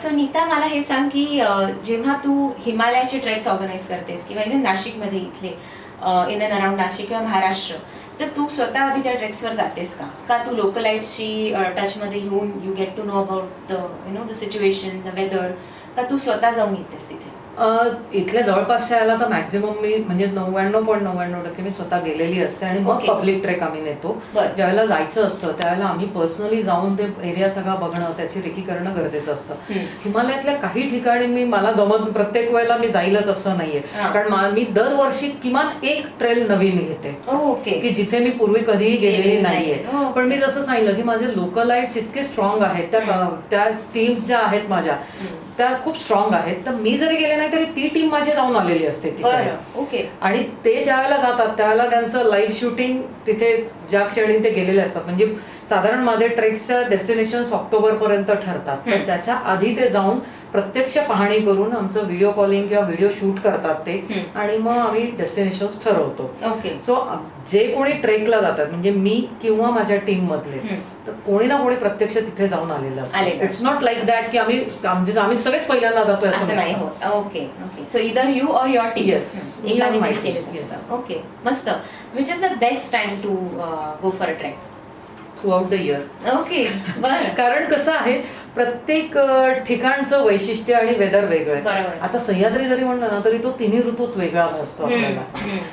So Nita, मला हे सांग की जेव्हा तू हिमालयाचे ट्रेक्स ऑर्गनाईज करतेस किंवा इव्हन नाशिकमध्ये इथले इन अँड अराउंड नाशिक किंवा महाराष्ट्र, तर तू स्वतः आधी त्या ट्रेक्सवर जातेस का तू लोकलाईटशी टचमध्ये येऊन you get to know about the situation, the weather, का तू स्वतः जाऊन येतेस तिथे? इथल्या जवळपासच्या याला तर मॅक्झिमम मी म्हणजे 99.99% मी स्वतः गेलेली असते आणि मग पब्लिक ट्रेक आम्ही नेतो. ज्यावेळेला जायचं असतं त्यावेळेला आम्ही पर्सनली जाऊन ते एरिया सगळा बघणं, त्याची रेकी करणं गरजेचं असतं. हिमालयातल्या काही ठिकाणी मला जमत, प्रत्येक वेळेला मी जाईलच असं नाहीये, कारण मी दरवर्षी किमान एक ट्रेल नवीन घेते की जिथे मी पूर्वी कधीही गेलेली नाहीये. पण मी जसं सांगितलं की माझे लोकलाइट्स इतके स्ट्रॉंग आहेत, त्या टीम्स ज्या आहेत माझ्या त्या खूप स्ट्रॉंग आहेत, तर मी जरी गेले नाही तरी ती टीम माझी जाऊन आलेली असते तिथे. आणि ते ज्या वेळेला जातात त्यावेळेला त्यांचं लाईव्ह शूटिंग तिथे ज्या क्षणी ते गेलेले असतात, म्हणजे साधारण माझे ट्रेक्सच्या डेस्टिनेशन्स ऑक्टोबर पर्यंत ठरतात, तर त्याच्या आधी ते जाऊन प्रत्यक्ष पाहणी करून आमचं व्हिडिओ कॉलिंग किंवा व्हिडिओ शूट करतात ते, आणि मग आम्ही डेस्टिनेशन्स ठरवतो. सो जे कोणी ट्रेकला जातात म्हणजे मी किंवा माझ्या टीम मधले, तर कोणी ना कोणी प्रत्यक्ष तिथे जाऊन आलेलं असतं. इट्स नॉट लाईक दॅट की आम्ही सगळेच पहिल्यांदा जातोय असं नाही. Okay. So either you or your team. Okay, मस्त. Which is the best time to go for a trek? Throughout the year. Okay. कारण कसं आहे, प्रत्येक ठिकाणचं वैशिष्ट्य आणि वेदर वेगळं आहे. आता सह्याद्री जरी म्हणलं ना तरी तो तिन्ही ऋतूत वेगळा असतो आपल्याला.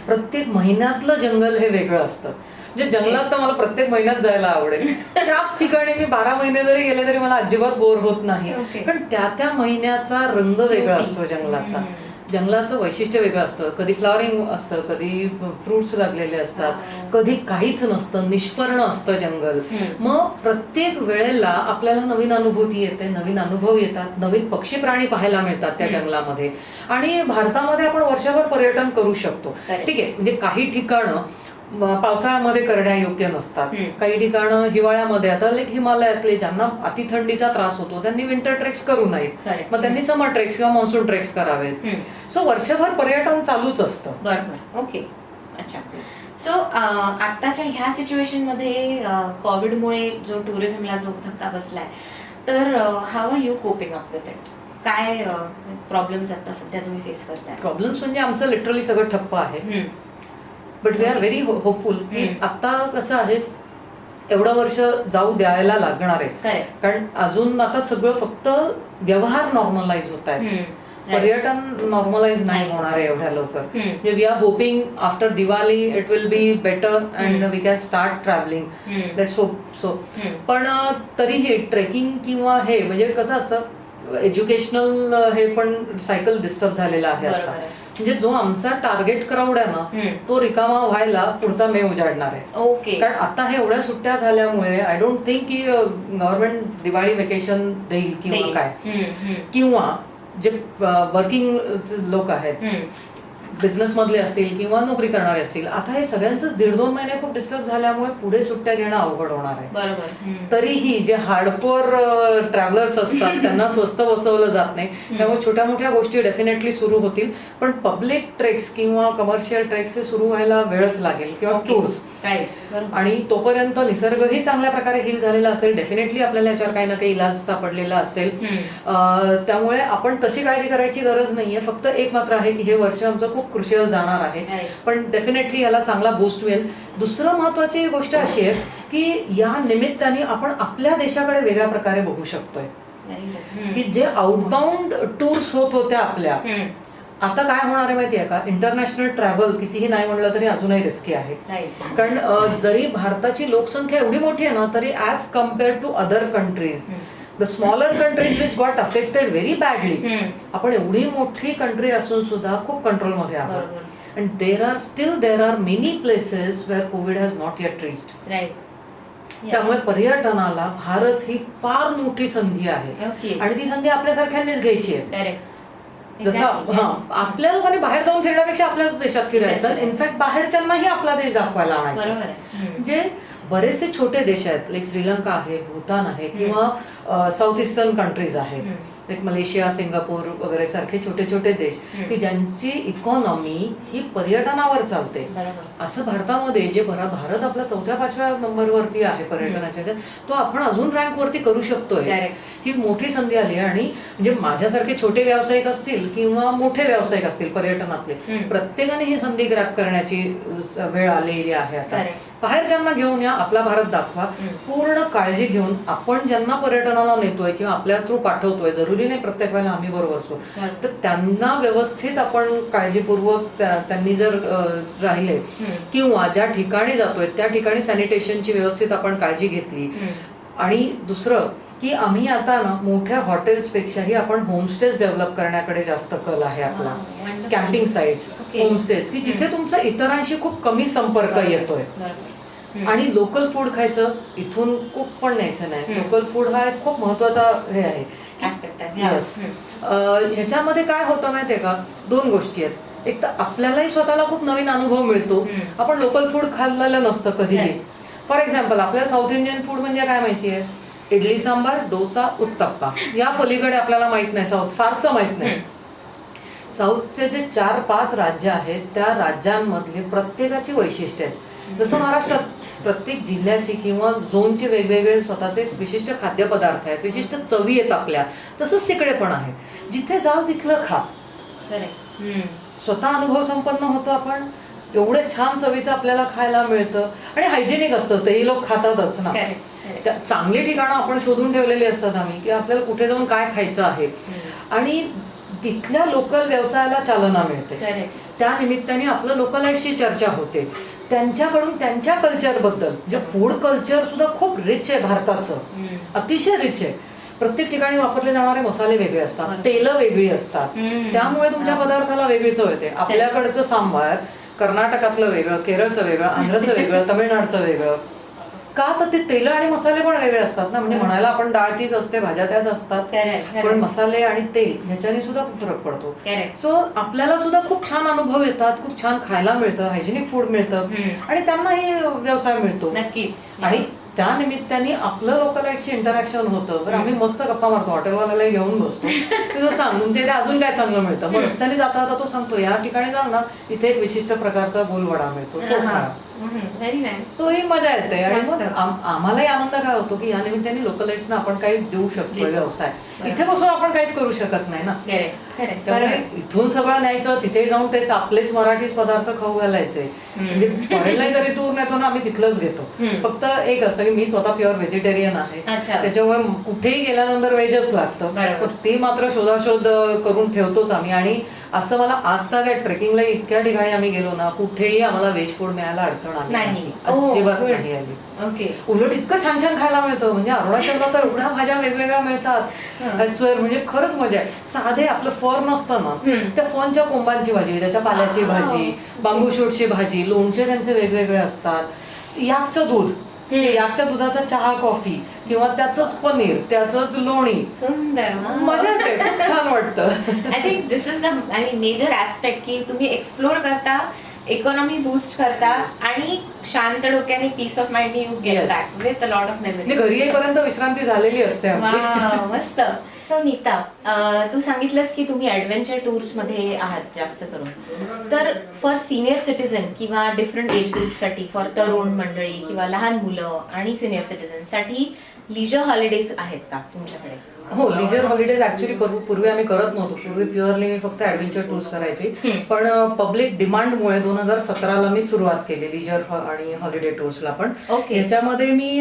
प्रत्येक महिन्यातलं जंगल हे वेगळं असतं. म्हणजे जंगलात तर मला प्रत्येक महिन्यात जायला आवडेल. त्याच ठिकाणी मी 12 महिने जरी गेले तरी मला अजिबात बोर होत नाही, कारण त्या महिन्याचा रंग वेगळा असतो जंगलाचा. जंगलाचं वैशिष्ट्य वेगळं असतं. कधी फ्लॉवरिंग असतं, कधी फ्रुट्स लागलेले असतात, कधी काहीच नसतं, निष्पर्ण असतं जंगल. मग प्रत्येक वेळेला आपल्याला नवीन अनुभूती येते, नवीन अनुभव येतात, नवीन पक्षी प्राणी पाहायला मिळतात त्या जंगलामध्ये. आणि भारतामध्ये आपण वर्षभर पर्यटन करू शकतो. ठीक आहे, म्हणजे काही ठिकाणं पावसाळ्यामध्ये करण्या योग्य नसतात, काही ठिकाणं हिवाळ्यामध्ये. आता लाईक हिमालयातले ज्यांना अति थंडीचा त्रास होतो त्यांनी विंटर ट्रेक्स करू नयेत, मग त्यांनी समर ट्रेक्स किंवा मॉन्सून ट्रेक्स करावेत. सो वर्षभर पर्यटन चालूच असतं. बरोबर. ओके. अच्छा. सो आत्ताच्या ह्या सिच्युएशन मध्ये कोविडमुळे जो टुरिझमला जो धक्का बसलाय, तर how are you coping up with it? काय प्रॉब्लेम्स आता सध्या तुम्ही फेस करताय? प्रॉब्लेम्स म्हणजे आमचं लिटरली सगळं ठप्प आहे, but we are very hopeful की आता कसं आहे, एवढं वर्ष जाऊ द्यायला लागणार आहे, कारण अजून आता सगळं फक्त व्यवहार नॉर्मलाइज होत आहेत, पर्यटन नॉर्मलाइज नाही होणार आहे एवढ्या लवकर. We are hoping after Diwali it will be better and we can start travelling. That's so. पण तरीही ट्रेकिंग किंवा हे म्हणजे कसं असतं, एज्युकेशनल हे पण सायकल डिस्टर्ब झालेला आहे आता. म्हणजे जो आमचा टार्गेट क्राऊड आहे ना तो रिकामा व्हायला पुढचा मे उजाडणार आहे. कारण आता हे एवढ्या सुट्ट्या झाल्यामुळे आय डोंट थिंक की गव्हर्नमेंट दिवाळी वेकेशन देईल किंवा काय, किंवा जे वर्किंग लोक आहेत बिझनेस मधले असतील किंवा नोकरी करणारे असतील, आता हे सगळ्यांचंच 1.5-2 महिने खूप डिस्टर्ब झाल्यामुळे पुढे सुट्ट्या घेणं अवघड होणार आहे. बरोबर. तरीही जे हार्डकोर ट्रॅव्हलर्स असतात त्यांना स्वस्त बसवलं जात नाही, त्यामुळे छोट्या मोठ्या गोष्टी डेफिनेटली सुरू होतील, पण पब्लिक ट्रेक्स किंवा कमर्शियल ट्रेक्स हे सुरू व्हायला वेळच लागेल किंवा टूर्स. आणि तोपर्यंत निसर्गही चांगल्या प्रकारे हील झालेला असेल, डेफिनेटली आपल्याला याच्यावर काही ना काही इलाज सापडलेला असेल. त्यामुळे आपण तशी काळजी करायची गरज नाहीये. फक्त एक मात्र आहे की हे वर्ष आमचं खूप क्रुशियल जाणार आहे, पण डेफिनेटली याला चांगला बूस्ट मिळेल. दुसरं महत्वाची गोष्ट अशी आहे की या निमित्ताने आपण आपल्या देशाकडे वेगळ्या प्रकारे बघू शकतोय की जे आउटबाउंड टूर्स होत होत्या आपल्या, आता काय होणार आहे माहिती आहे का, इंटरनॅशनल ट्रॅव्हल कितीही नाही म्हणलं तरी अजूनही रिस्की आहे. कारण जरी भारताची लोकसंख्या एवढी मोठी आहे ना, तरी as compare to other countries, the smaller countries which got affected very badly, आपण एवढी मोठी कंट्री असून सुद्धा खूप कंट्रोलमध्ये आहोत. And there are many places where Covid has not yet reached. त्यामुळे पर्यटनाला भारत ही फार मोठी संधी आहे आणि ती संधी आपल्यासारख्यांनीच घ्यायची आहे. जसं आपल्या लोकांनी बाहेर जाऊन फिरण्यापेक्षा आपल्याच देशात फिरायचं, इनफॅक्ट बाहेरच्यांनाही आपला देश दाखवायला आणायचा. म्हणजे बरेचसे छोटे देश आहेत, लाईक श्रीलंका आहे, भूतान आहे किंवा साऊथ ईस्टर्न कंट्रीज आहेत, लाईक मलेशिया, सिंगापूर वगैरे सारखे छोटे छोटे देश की ज्यांची इकॉनॉमी ही पर्यटनावर चालते. असं भारतामध्ये जे भारत आपला 4-5व्या नंबरवरती आहे पर्यटनाच्या, तो आपण अजून रँक वरती करू शकतोय. ही मोठी संधी आली आहे. आणि म्हणजे माझ्यासारखे छोटे व्यावसायिक असतील किंवा मोठे व्यावसायिक असतील पर्यटनातले, प्रत्येकाने ही संधी ग्रॅप करण्याची वेळ आलेली आहे. आता बाहेरच्यांना घेऊन या, आपला भारत दाखवा, पूर्ण काळजी घेऊन. आपण ज्यांना पर्यटनाला नेतोय किंवा आपल्या थ्रू पाठवतोय, जरुरी नाही प्रत्येक वेळेला आम्ही बरोबर असो, तर त्यांना व्यवस्थित आपण काळजीपूर्वक त्यांनी जर राहिले किंवा ज्या ठिकाणी जातोय त्या ठिकाणी सॅनिटेशनची व्यवस्थित आपण काळजी घेतली. आणि दुसरं की आम्ही आता ना मोठ्या हॉटेल्सपेक्षाही आपण होमस्टेज डेव्हलप करण्याकडे जास्त कल आहे आपला. कॅम्पिंग साइट्स, होमस्टेज की जिथे तुमचा इतरांशी खूप कमी संपर्क येतोय. आणि लोकल फूड खायचं, इथून खूप पण न्यायचं नाही. लोकल फूड हा एक खूप महत्वाचा हे आहे. ह्याच्यामध्ये काय होतं माहितीये का, 2 गोष्टी आहेत. एक तर आपल्यालाही स्वतःला खूप नवीन अनुभव मिळतो, आपण लोकल फूड खाल्लेलं नसतं कधीही. फॉर एक्झाम्पल आपल्याला साऊथ इंडियन फूड म्हणजे काय माहितीये, इडली सांबार, डोसा, उत्तप्पा, या पलीकडे आपल्याला माहित नाही, साऊथ फारसं माहित नाही. साऊथचे जे 4-5 राज्य आहेत त्या राज्यांमधले प्रत्येकाची वैशिष्ट्य आहेत. जसं महाराष्ट्रात प्रत्येक जिल्ह्याची किंवा झोनचे वेगवेगळे स्वतःचे विशिष्ट खाद्यपदार्थ आहेत, विशिष्ट चवी आहेत आपल्या, तसंच तिकडे पण आहे. जिथे जाल तिथलं खा, स्वतः अनुभव संपन्न होतं. आपण एवढे छान चवीचं आपल्याला खायला मिळतं आणि हायजेनिक असतं, तेही लोक खातातच ना. चांगली ठिकाणं आपण शोधून ठेवलेली असतात आम्ही की आपल्याला कुठे जाऊन काय खायचं आहे, आणि तिथल्या लोकल व्यवसायाला चालना मिळते. त्या निमित्ताने आपलं लोकलाईटशी चर्चा होते, त्यांच्याकडून त्यांच्या कल्चरबद्दल. म्हणजे फूड कल्चर सुद्धा खूप रिच आहे भारताचं, अतिशय रिच आहे. प्रत्येक ठिकाणी वापरले जाणारे मसाले वेगळे असतात, तेलं वेगळी असतात, त्यामुळे तुमच्या पदार्थाला वेगळी चव येते. आपल्याकडचं सांबार कर्नाटकातलं वेगळं, केरळचं वेगळं, आंध्रचं वेगळं, तमिळनाडूचं वेगळं. का तर ते तेल आणि मसाले पण वेगळे असतात ना. म्हणजे म्हणायला आपण डाळ तीच असते, भाज्या त्याच असतात, पण मसाले आणि तेल ह्याच्याने सुद्धा खूप फरक पडतो. सो आपल्याला सुद्धा खूप छान अनुभव येतात, खूप छान खायला मिळतं, हायजेनिक फूड मिळतं आणि त्यांनाही व्यवसाय मिळतो. नक्कीच. आणि त्या निमित्ताने आपलं लोकलाईटशी इंटरॅक्शन होतं. तर आम्ही मस्त गप्पा मारतो, हॉटेलवाल्याला घेऊन बसतो, तुझं सांग तुमच्या इथे अजून काय चांगलं मिळतं. मग रस्त्याने जाता जाता तो सांगतो या ठिकाणी जाल ना, इथे एक विशिष्ट प्रकारचा गोलवडा मिळतो, तो खा. सो ही मजा येते. आणि मग आम्हालाही आनंद काय होतो की या निमित्ताने लोकलाईट्सना आपण काही देऊ शकतो व्यवसाय. इथे बसून आपण काहीच करू शकत नाही ना. त्यामुळे इथून सगळं न्यायचं, तिथे जाऊन तेच आपलेच मराठीच पदार्थ खाऊ घालायचे. म्हणजे फॉरेनला जरी टूर नेतो ना, आम्ही तिथलंच घेतो. फक्त एक असं की मी स्वतः प्युअर व्हेजिटेरियन आहे, त्याच्यामुळे कुठेही गेल्यानंतर व्हेजच लागतं. ते मात्र शोधाशोध करून ठेवतोच आम्ही. आणि असं मला आजता काय ट्रेकिंगला इतक्या ठिकाणी आम्ही गेलो ना, कुठेही आम्हाला व्हेज फूड मिळायला अडचण आली अजिबात नाही आली. उलट इतकं छान छान खायला मिळतं. म्हणजे अरुणाचलला तर एवढ्या भाज्या वेगवेगळ्या मिळतात, म्हणजे खरंच मजा आहे. साधे आपलं फॉर्न असतं ना, त्या फॉर्नच्या कोंबांची भाजी, त्याच्या पाल्याची भाजी, बांबू शूटची भाजी, लोणचे त्यांचे वेगवेगळे असतात, याचं दूध याच्या दुधाचा चहा कॉफी किंवा त्याचंच पनीर, त्याचंच लोणी. सुंदर, मजा येते, खूप छान वाटतं. I think this is the major aspect की तुम्ही एक्सप्लोर करता, इकॉनॉमी बूस्ट करता आणि शांत डोक्याने peace of mind you get back with a lot of memory. घरी येईपर्यंत विश्रांती झालेली असते आमची. मस्त. सो नीता, तू सांगितलंस की तुम्ही ऍडव्हेंचर टूर्स मध्ये आहात जास्त करून. तर फॉर सिनियर सिटीजन किंवा डिफरंट एज ग्रुपसाठी, फॉर तरुण मंडळी किंवा लहान मुलं आणि सिनियर सिटीजन साठी लिजर हॉलिडेज आहेत का तुमच्याकडे? हो, लिजर हॉलिडेज ऍक्च्युली पूर्वी आम्ही करत नव्हतो. पूर्वी प्युअरली मी फक्त ऍडव्हेंचर टूर्स करायची. पण पब्लिक डिमांडमुळे 2017ला मी सुरुवात केली लिजर आणि हॉलिडे टूर्सला. पण याच्यामध्ये मी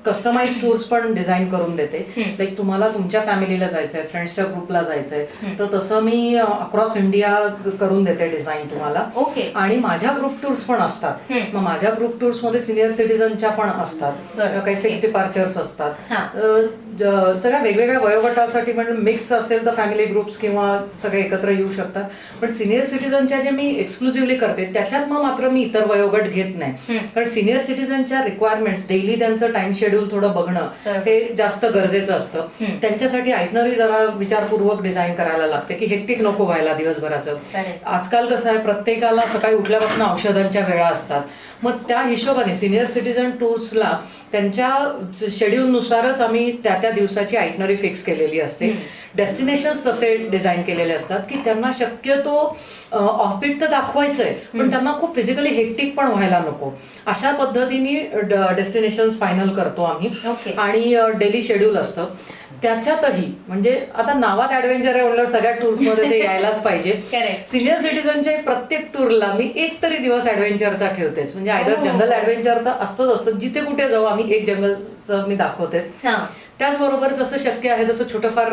कस्टमाइज टूर्स पण डिझाईन करून देते. लाईक तुम्हाला तुमच्या फॅमिलीला जायचंय, फ्रेंड्सच्या ग्रुपला जायचंय, तर तसं मी अक्रॉस इंडिया करून देते डिझाईन तुम्हाला. आणि माझ्या ग्रुप टूर्स पण असतात. मग माझ्या ग्रुप टूर्स मध्ये सिनियर सिटीजनच्या पण असतात, काही फिक्स डिपार्चर्स असतात. सगळ्या वेगवेगळ्या वयोगटासाठी म्हणजे मिक्स असेल तर फॅमिली ग्रुप्स किंवा सगळे एकत्र येऊ शकतात. पण सिनियर सिटीजनच्या जे मी एक्सक्लुझिव्हली करते त्याच्यात मग मात्र मी इतर वयोगट घेत नाही. कारण सिनियर सिटीजनच्या रिक्वायरमेंट्स, डेली त्यांचं टाइम शेड्यूल थोडं बघणं हे जास्त गरजेचं असतं. त्यांच्यासाठी आयटनरी जरा विचारपूर्वक डिझाईन करायला लागते की हेक्टिक नको व्हायला दिवसभराचं. आजकाल कसं आहे, प्रत्येकाला सकाळी उठल्यापासून औषधांच्या वेळा असतात. मग त्या हिशोबाने सिनियर सिटीजन टूर्सला त्यांच्या शेड्यूलनुसारच आम्ही त्या दिवसाची आयटनरी फिक्स केलेली असते. डेस्टिनेशन्स तसे डिझाईन केलेले असतात की त्यांना शक्यतो ऑफबीट तर दाखवायचंय, पण त्यांना खूप फिजिकली हेक्टिक पण व्हायला नको. अशा पद्धतीने डेस्टिनेशन्स फायनल करतो आम्ही. आणि डेली शेड्यूल असतं. त्याच्यातही म्हणजे आता नावात ऍडव्हेंचर आहे म्हणल्यावर सगळ्या टूर्स मध्ये ते यायलाच पाहिजे. सिनियर सिटीजनच्या प्रत्येक टूरला मी एक तरी दिवस ऍडव्हेंचरचा ठेवतेच. म्हणजे आयदर जंगल ऍडव्हेंचर तर असतंच असतं, जिथे कुठे जाऊ आम्ही एक जंगलचं मी दाखवतेच. त्याचबरोबर जसं शक्य आहे तसं छोटंफार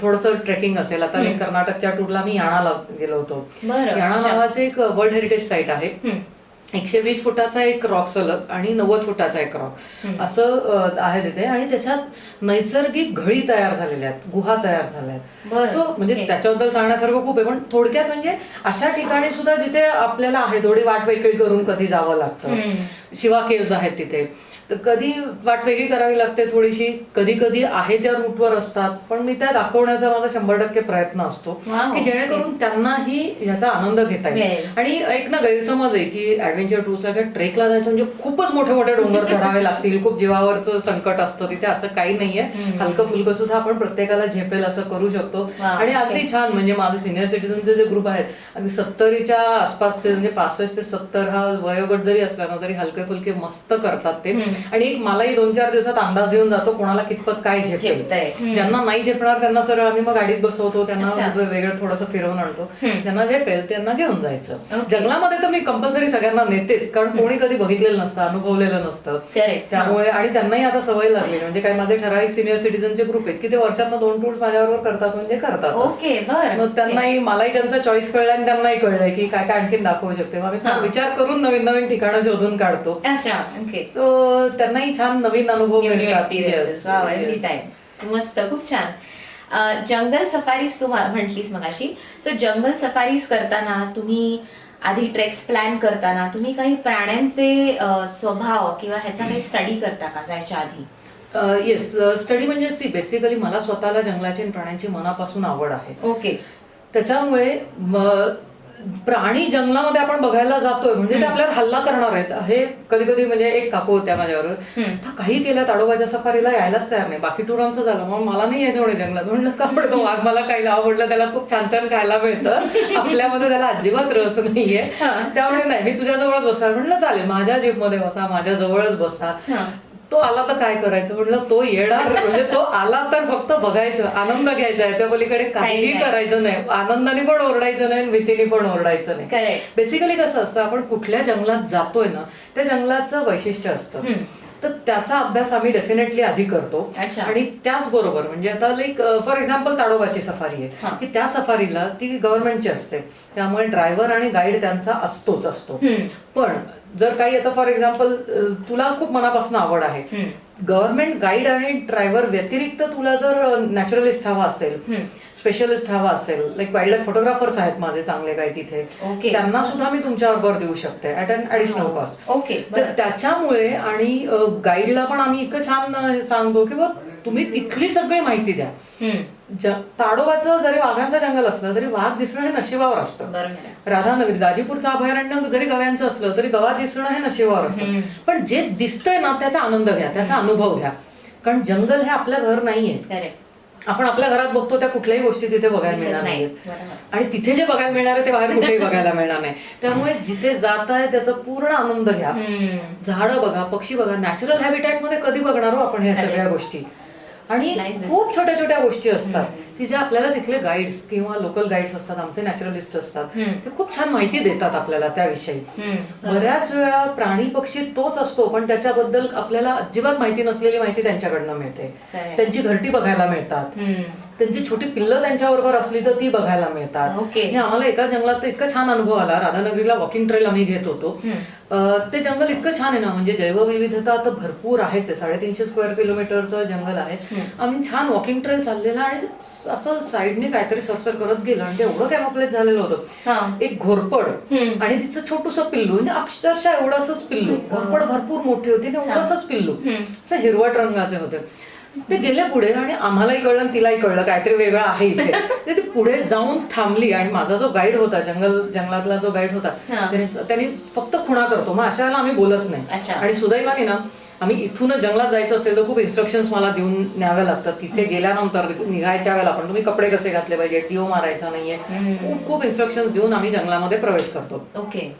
थोडंसं ट्रेकिंग असेल. आता मी कर्नाटकच्या टूरला मी याणाला गेलो होतो. याणा नावाचे एक वर्ल्ड हेरिटेज साईट आहे. 120 फुटाचा एक रॉक सलग आणि 90 फुटाचा एक रॉक असं आहे तिथे. आणि त्याच्यात नैसर्गिक घळी तयार झालेल्या आहेत, गुहा तयार झाल्या आहेत. सो म्हणजे त्याच्याबद्दल सांगण्यासारखं खूप आहे. पण थोडक्यात म्हणजे अशा ठिकाणी सुद्धा जिथे आपल्याला आहे थोडी वाट वेगळी करून कधी जावं लागतं. शिवा केव्ज आहेत तिथे, तर कधी वाट वेगळी करावी लागते थोडीशी, कधी कधी आहे त्या रूटवर असतात. पण मी त्या दाखवण्याचा माझा 100% प्रयत्न असतो की जेणेकरून त्यांनाही याचा आनंद घेता येईल. आणि एक ना गैरसमज आहे की ऍडव्हेंचर टूरचा ट्रेकला जायचं म्हणजे खूपच मोठे मोठे डोंगर चढावे लागतील, खूप जीवावरचं संकट असतं तिथे. असं काही नाहीये. हलकं फुलकं सुद्धा आपण प्रत्येकाला झेपेल असं करू शकतो. आणि अगदी छान म्हणजे माझे सिनियर सिटीजनचे जे ग्रुप आहेत अगदी 70च्या आसपासचे, म्हणजे 65 ते 70 हा वयोगट जरी असला ना तरी हलके फुलके मस्त करतात ते. आणि एक मलाही 2-4 दिवसात अंदाज येऊन जातो कोणाला कितपत काय झेपेल. ज्यांना नाही झेपणार त्यांना सरळ आम्ही मग गाडीत बसवतो, त्यांना वेगळं थोडंसं फिरवून आणतो. ज्यांना झेपेल त्यांना घेऊन जायचं. जंगलामध्ये तर मी कंपल्सरी सगळ्यांना नेतेच, कारण कोणी कधी बघितलेलं नसतं, अनुभवलेलं नसतं. त्यामुळे आणि त्यांनाही आता सवय लागली. म्हणजे काय माझे ठराविक सिनियर सिटीजनचे ग्रुप आहेत की ते वर्षातनं 2 टूर्स माझ्याबरोबर करतात, म्हणजे करतात. मग त्यांनाही, मलाही त्यांचा चॉईस कळला आणि त्यांनाही कळलंय की काय काय आणखीन दाखवू शकते. मग आम्ही विचार करून नवीन नवीन ठिकाणं शोधून काढतो. सो त्यांनाही छान नवीन अनुभव मिळतात. मस्त, खूप छान. जंगल सफारीज तू म्हटलीस मगाशी. तर जंगल सफारीज करताना तुम्ही आधी ट्रेक्स प्लॅन करताना तुम्ही काही प्राण्यांचे स्वभाव किंवा ह्याचा काही स्टडी करता का जायच्या आधी? येस, स्टडी म्हणजे बेसिकली मला स्वतःला जंगलाची आणि प्राण्यांची मनापासून आवड आहे. त्याच्यामुळे प्राणी जंगलामध्ये आपण बघायला जातोय म्हणजे ते आपल्याला हल्ला करणार आहेत हे कधी कधी. म्हणजे एक काकू होत्या माझ्याबरोबर, तर काही केल्या ताडोबाच्या सफारीला यायलाच तयार नाही. बाकी टूर आमचं झालं, मग मला नाही यायचं म्हणे जंगलात. म्हणलं का पडतो वाघ मला खायला आवडलं, त्याला खूप छान छान खायला मिळतं, आपल्यामध्ये त्याला अजिबात रस नाहीये, त्यामुळे नाही मी तुझ्या जवळच बसणार. म्हणलं चालेल, माझ्या जीपमध्ये बसा, माझ्या जवळच बसा. तो आला तर काय करायचं, म्हटलं तो येणार म्हणजे तो आला तर फक्त बघायचं, आनंद घ्यायचा, याच्या पलीकडे काहीही करायचं नाही. आनंदाने पण ओरडायचं नाही, भीतीने पण ओरडायचं नाही. बेसिकली कसं असतं, आपण कुठल्या जंगलात जातोय ना त्या जंगलाचं वैशिष्ट्य असतं, तर त्याचा अभ्यास आम्ही डेफिनेटली आधी करतो. आणि त्याचबरोबर म्हणजे आता लाईक फॉर एक्झाम्पल ताडोबाची सफारी आहे की त्या सफारीला ती गव्हर्नमेंटची असते, त्यामुळे ड्रायव्हर आणि गाईड त्यांचा असतोच असतो. पण जर काही आता फॉर एक्झाम्पल तुला खूप मनापासून आवड आहे, गव्हर्नमेंट गाईड आणि ड्रायव्हर व्यतिरिक्त तुला जर नॅचरलिस्ट हवा असेल, स्पेशलिस्ट हवा असेल, लाईक वाईल्ड लाईफ फोटोग्राफर्स आहेत माझे चांगले काही तिथे, Okay. त्यांना सुद्धा मी तुमच्याबरोबर देऊ शकते at an additional cost. Okay. तर त्याच्यामुळे आणि गाईडला पण आम्ही इतकं छान सांगतो की बघ तुम्ही तिथली सगळी माहिती द्या. ताडोबाचं जरी वाघांचं जंगल असलं तरी वाघ दिसणं हे नशिबावर असतं. राधानगरी दाजीपूरचं अभयारण्य जरी गव्यांचं असलं तरी गवा दिसणं हे नशिबावर असतं. पण जे दिसतंय ना त्याचा आनंद घ्या, त्याचा अनुभव घ्या. कारण जंगल हे आपलं घर नाहीये. आपण आपल्या घरात बघतो त्या कुठल्याही गोष्टी तिथे बघायला मिळणार नाहीत आणि तिथे जे बघायला मिळणार आहे ते बाहेर कुठेही बघायला मिळणार नाही. त्यामुळे जिथे जात आहे त्याचा पूर्ण आनंद घ्या. झाडं बघा, पक्षी बघा. नॅचरल हॅबिटॅट मध्ये कधी बघणार हो आपण ह्या सगळ्या गोष्टी. आणि खूप छोट्या छोट्या गोष्टी असतात की ज्या आपल्याला तिथले गाईड्स किंवा लोकल गाईड्स असतात, आमचे नॅचरलिस्ट असतात, ते खूप छान माहिती देतात आपल्याला त्याविषयी. बऱ्याच वेळा प्राणी पक्षी तोच असतो पण त्याच्याबद्दल आपल्याला अजिबात माहिती नसलेली माहिती त्यांच्याकडनं मिळते. त्यांची घरटी बघायला मिळतात, त्यांची छोटी पिल्लं त्यांच्याबरोबर असली तर ती बघायला मिळतात. आणि आम्हाला एका जंगलात तर इतका छान अनुभव आला. राधानगरीला वॉकिंग ट्रेल आम्ही घेत होतो. ते जंगल इतकं छान आहे ना, म्हणजे जैवविविधता तर भरपूर आहेच. 350 स्क्वेअर किलोमीटरचं जंगल आहे. आम्ही छान वॉकिंग ट्रेल चाललेला आणि असं साईडने काहीतरी सरसर करत गेलं आणि ते एवढं कॅमोफ्लेज झालेलं होतं. एक घोरपड आणि तिचं छोटूसं पिल्लू, म्हणजे अक्षरशः एवढंसंच पिल्लू. घोरपड भरपूर मोठी होती आणि एवढंसंच पिल्लू, असं हिरवट रंगाचे होते. ते गेले पुढे आणि आम्हालाही कळलं आणि तिलाही कळलं काहीतरी वेगळं आहे इथे. ती पुढे जाऊन थांबली आणि माझा जो गाईड होता, जंगलातला जो गाईड होता, त्याने फक्त खुणा करतो. मग अशा वेळेला आम्ही बोलत नाही. आणि सुदैवाने ना आम्ही इथून जंगलात जायचं असेल तर खूप इन्स्ट्रक्शन्स मला देऊन न्याव्या लागतात. तिथे गेल्यानंतर निघायच्या वेळेला पण तुम्ही कपडे कसे घातले पाहिजे, टीओ मारायचा नाहीये, खूप खूप इन्स्ट्रक्शन्स देऊन आम्ही जंगलामध्ये प्रवेश करतो. ओके.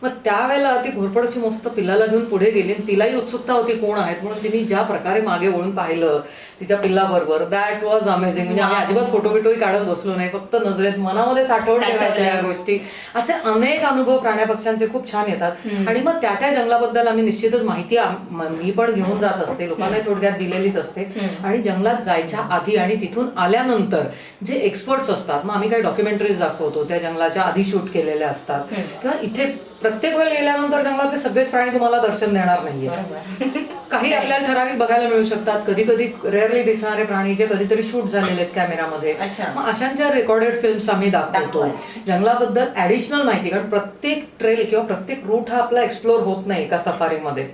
मग त्यावेळेला ती घोरपडची मस्त पिल्लाला घेऊन पुढे गेली. तिलाही उत्सुकता होती कोण आहेत म्हणून. तिने ज्या प्रकारे मागे वळून पाहिलं तिच्या पिल्लाबरोबर, दॅट वॉज अमेझिंग. म्हणजे आम्ही अजिबात फोटो बिटोही काढत बसलो नाही, फक्त नजरेत मनामध्ये साठवून ठेवायच्या या गोष्टी. असे अनेक अनुभव प्राण्या पक्ष्यांचे खूप छान येतात. आणि मग त्या जंगलाबद्दल आम्ही निश्चितच माहिती मी पण घेऊन जात असते, लोकांना थोडक्यात दिलेलीच असते. आणि जंगलात जायच्या आधी आणि तिथून आल्यानंतर जे एक्सपर्ट्स असतात, मग आम्ही काही डॉक्युमेंटरीज दाखवतो त्या जंगलाच्या आधी शूट केलेल्या असतात. किंवा इथे प्रत्येक वेळेला गेल्यानंतर जंगलातले सगळेच प्राणी तुम्हाला दर्शन देणार नाहीये. काही आपल्याला ठराविक बघायला मिळू शकतात. कधी कधी रेअरली दिसणारे प्राणी जे कधीतरी शूट झालेले आहेत कॅमेरामध्ये, मग अशांच्या रेकॉर्डेड फिल्म्स आम्ही दाखवतो. जंगलाबद्दल ऍडिशनल माहिती, कारण प्रत्येक ट्रेल किंवा प्रत्येक रूट हा आपला एक्सप्लोर होत नाही एका सफारीमध्ये.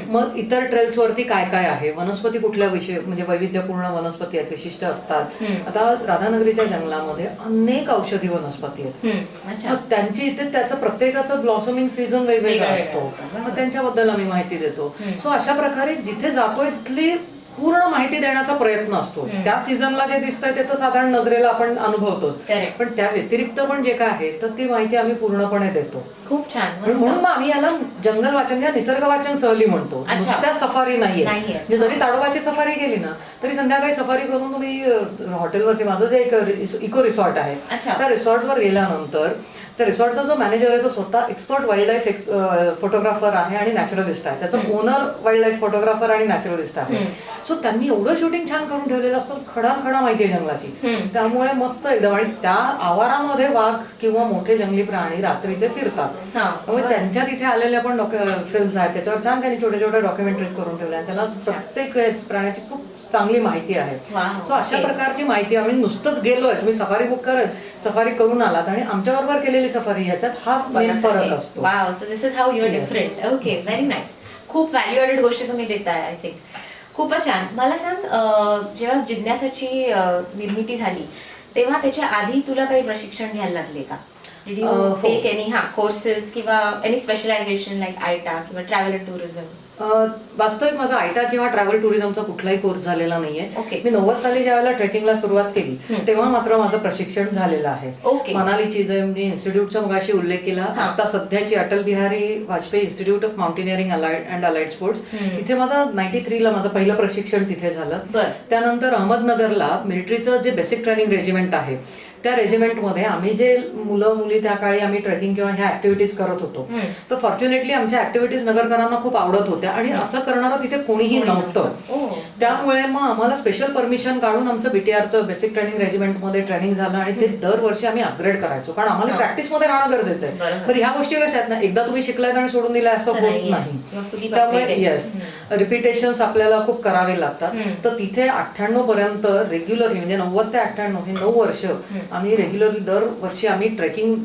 मग इतर ट्रेल्स वरती काय काय आहे, वनस्पती कुठल्या विषय म्हणजे वैविध्यपूर्ण वनस्पती आहेत, विशिष्ट असतात. आता राधानगरीच्या जंगलामध्ये अनेक औषधी वनस्पती आहेत. मग त्यांची इथे त्याचं प्रत्येकाचं ब्लॉसमिंग सीझन वेगवेगळा असतो. मग त्यांच्याबद्दल आम्ही माहिती देतो. सो अशा प्रकारे जिथे जातोय तिथली पूर्ण माहिती देण्याचा प्रयत्न असतो. त्या सीझनला जे दिसतंय ते तर साधारण नजरेला आपण अनुभवतोच, पण त्या व्यतिरिक्त पण जे काय आहे तर ती माहिती आम्ही पूर्णपणे देतो. खूप छान. म्हणून मग आम्ही याला जंगल वाचन या निसर्ग वाचन सहली म्हणतो. नुसत्या सफारी नाहीये. म्हणजे जरी ताडोबाची सफारी गेली ना तरी संध्याकाळी सफारी करून तुम्ही हॉटेलवरती, माझं जे एक इको रिसॉर्ट आहे त्या रिसॉर्टवर गेल्यानंतर त्या रिसॉर्टचा जो मॅनेजर आहे तो स्वतः एक्सपर्ट वाईल्ड लाईफ फोटोग्राफर आहे आणि नॅचरलिस्ट आहे. त्याचा ओनर वाईल्ड लाईफ फोटोग्राफर आणि नॅचरलिस्ट आहे. सो त्यांनी एवढं शूटिंग छान करून ठेवलेलं असतं, खडा माहिती आहे जंगलाची. त्यामुळे मस्त एकदम. आणि त्या आवारामध्ये वाघ किंवा मोठे जंगली प्राणी रात्रीचे फिरतात. त्यामुळे त्यांच्या तिथे आलेल्या पण फिल्म्स आहेत, त्याच्यावर छान त्यांनी छोट्या छोट्या डॉक्युमेंटरीज करून ठेवल्या. त्याला प्रत्येक प्राण्याची खूप चांगली माहिती आहे. सो अशा प्रकारची माहिती आम्ही नुसतंच गेलोय, तुम्ही सफारी बुक करत सफारी करून आलात आणि आमच्या बरोबर केलेली सफारी याच्यात हा फरक असतो. Wow, so this is how you are different. Okay, very nice. खूप व्हॅल्यू ॲडेड गोष्टी तुम्ही देताय. आय थिंक खूपच छान. मला सांग, जेव्हा जिज्ञासाची निर्मिती झाली तेव्हा त्याच्या आधी तुला काही प्रशिक्षण घ्यायला लागले का? Did you take any courses किंवा एनी स्पेशलायझेशन लाईक आयटा किंवा ट्रॅव्हल अँड टुरिझम? वास्तविक माझा आयटा किंवा ट्रॅव्हल टुरिझमचा कुठलाही कोर्स झालेला नाहीये. मी 90 साली ज्यावेळेला ट्रेकिंगला सुरुवात केली तेव्हा मात्र माझं प्रशिक्षण झालेलं आहे. मनालीची जे मी इन्स्टिट्यूटचा मगाशी उल्लेख केला, आता सध्याची Atal Bihari Vajpayee institute of mountaineering and allied sports, तिथे माझा 93 ला माझं पहिलं प्रशिक्षण तिथे झालं. त्यानंतर अहमदनगरला मिलिटरीचं जे बेसिक ट्रेनिंग रेजिमेंट आहे त्या रेजिमेंटमध्ये आम्ही जे मुलं मुली त्या काळी आम्ही ट्रेकिंग किंवा ह्या ऍक्टिव्हिटीज करत होतो, तर फॉर्च्युनेटली आमच्या ऍक्टिव्हिटीज नगरकरांना खूप आवडत होत्या आणि असं करणारं तिथे कोणीही नव्हतं. त्यामुळे मग आम्हाला स्पेशल परमिशन काढून आमचं बीटीआरचं बेसिक ट्रेनिंग रेजिमेंटमध्ये ट्रेनिंग झालं आणि ते दरवर्षी आम्ही अपग्रेड करायचो, कारण आम्हाला प्रॅक्टिसमध्ये राहणं गरजेचं आहे. तर ह्या गोष्टी कशा आहेत ना, एकदा तुम्ही शिकलात आणि सोडून दिलाय असं होत नाही. त्यामुळे येस, रिपिटेशन्स आपल्याला खूप करावे लागतात. तर तिथे 98 पर्यंत रेग्युलरली, म्हणजे 90 ते 98 हे 9 वर्ष आम्ही रेग्युलरली दरवर्षी आम्ही ट्रेकिंग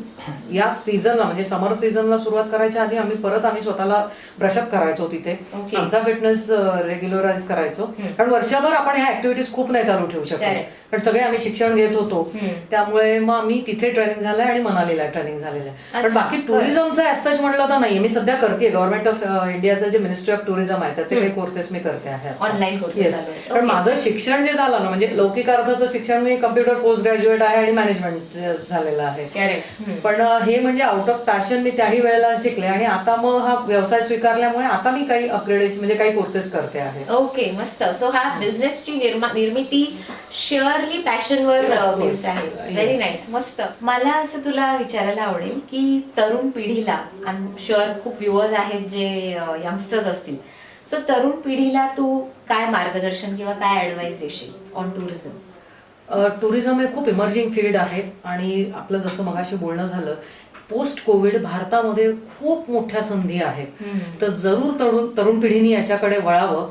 या सीझनला, म्हणजे समर सीझनला सुरुवात करायच्या आधी आम्ही स्वतःला ब्रशअप करायचो तिथे. आमचा फिटनेस रेग्युलराइज करायचो, कारण वर्षभर आपण ह्या ऍक्टिव्हिटीज खूप नाही चालू ठेवू शकतो, कारण सगळे आम्ही शिक्षण घेत होतो. त्यामुळे मग आम्ही तिथे ट्रेनिंग झालंय आणि मनालीला ट्रेनिंग झालेलं आहे. पण बाकी टुरिझमचं ऍज म्हणलं तर नाही. मी सध्या करते गव्हर्नमेंट ऑफ इंडियाचं जे मिनिस्ट्री ऑफ टुरिझम आहे त्याचे काही कोर्सेस मी करते आहे ऑनलाईन. येस, पण माझं शिक्षण जे झालं ना, म्हणजे लौकिक अर्थाचं शिक्षण, मी कम्प्युटर पोस्ट ग्रॅज्युएट आहे आणि मॅनेजमेंट झालेलं आहे. पण हे म्हणजे आउट ऑफ पॅशन मी त्याही वेळेला शिकले आणि आता मग हा व्यवसाय स्वीकारल्यामुळे आता मी काही अपग्रेडेशन म्हणजे काही कोर्सेस करते आहे. ओके, मस्त. सो हा बिझनेसची निर्मिती शुअरली पॅशनवर बेस्ड आहे. व्हेरी नाईस, मस्त. मला असं तुला विचारायला आवडेल की तरुण पिढीला, आय एम शुअर खूप व्ह्युअर्स आहेत जे यंगस्टर्स असतील, सो तरुण पिढीला तू काय मार्गदर्शन किंवा काय ऍडवाइस देशील ऑन टुरिझम? टुरिझम हे खूप इमर्जिंग फील्ड आहे आणि आपलं जसं मगाशी बोलणं झालं, पोस्ट कोविड भारतामध्ये खूप मोठ्या संधी आहेत. तर जरूर तरुण पिढीने याच्याकडे वळावं.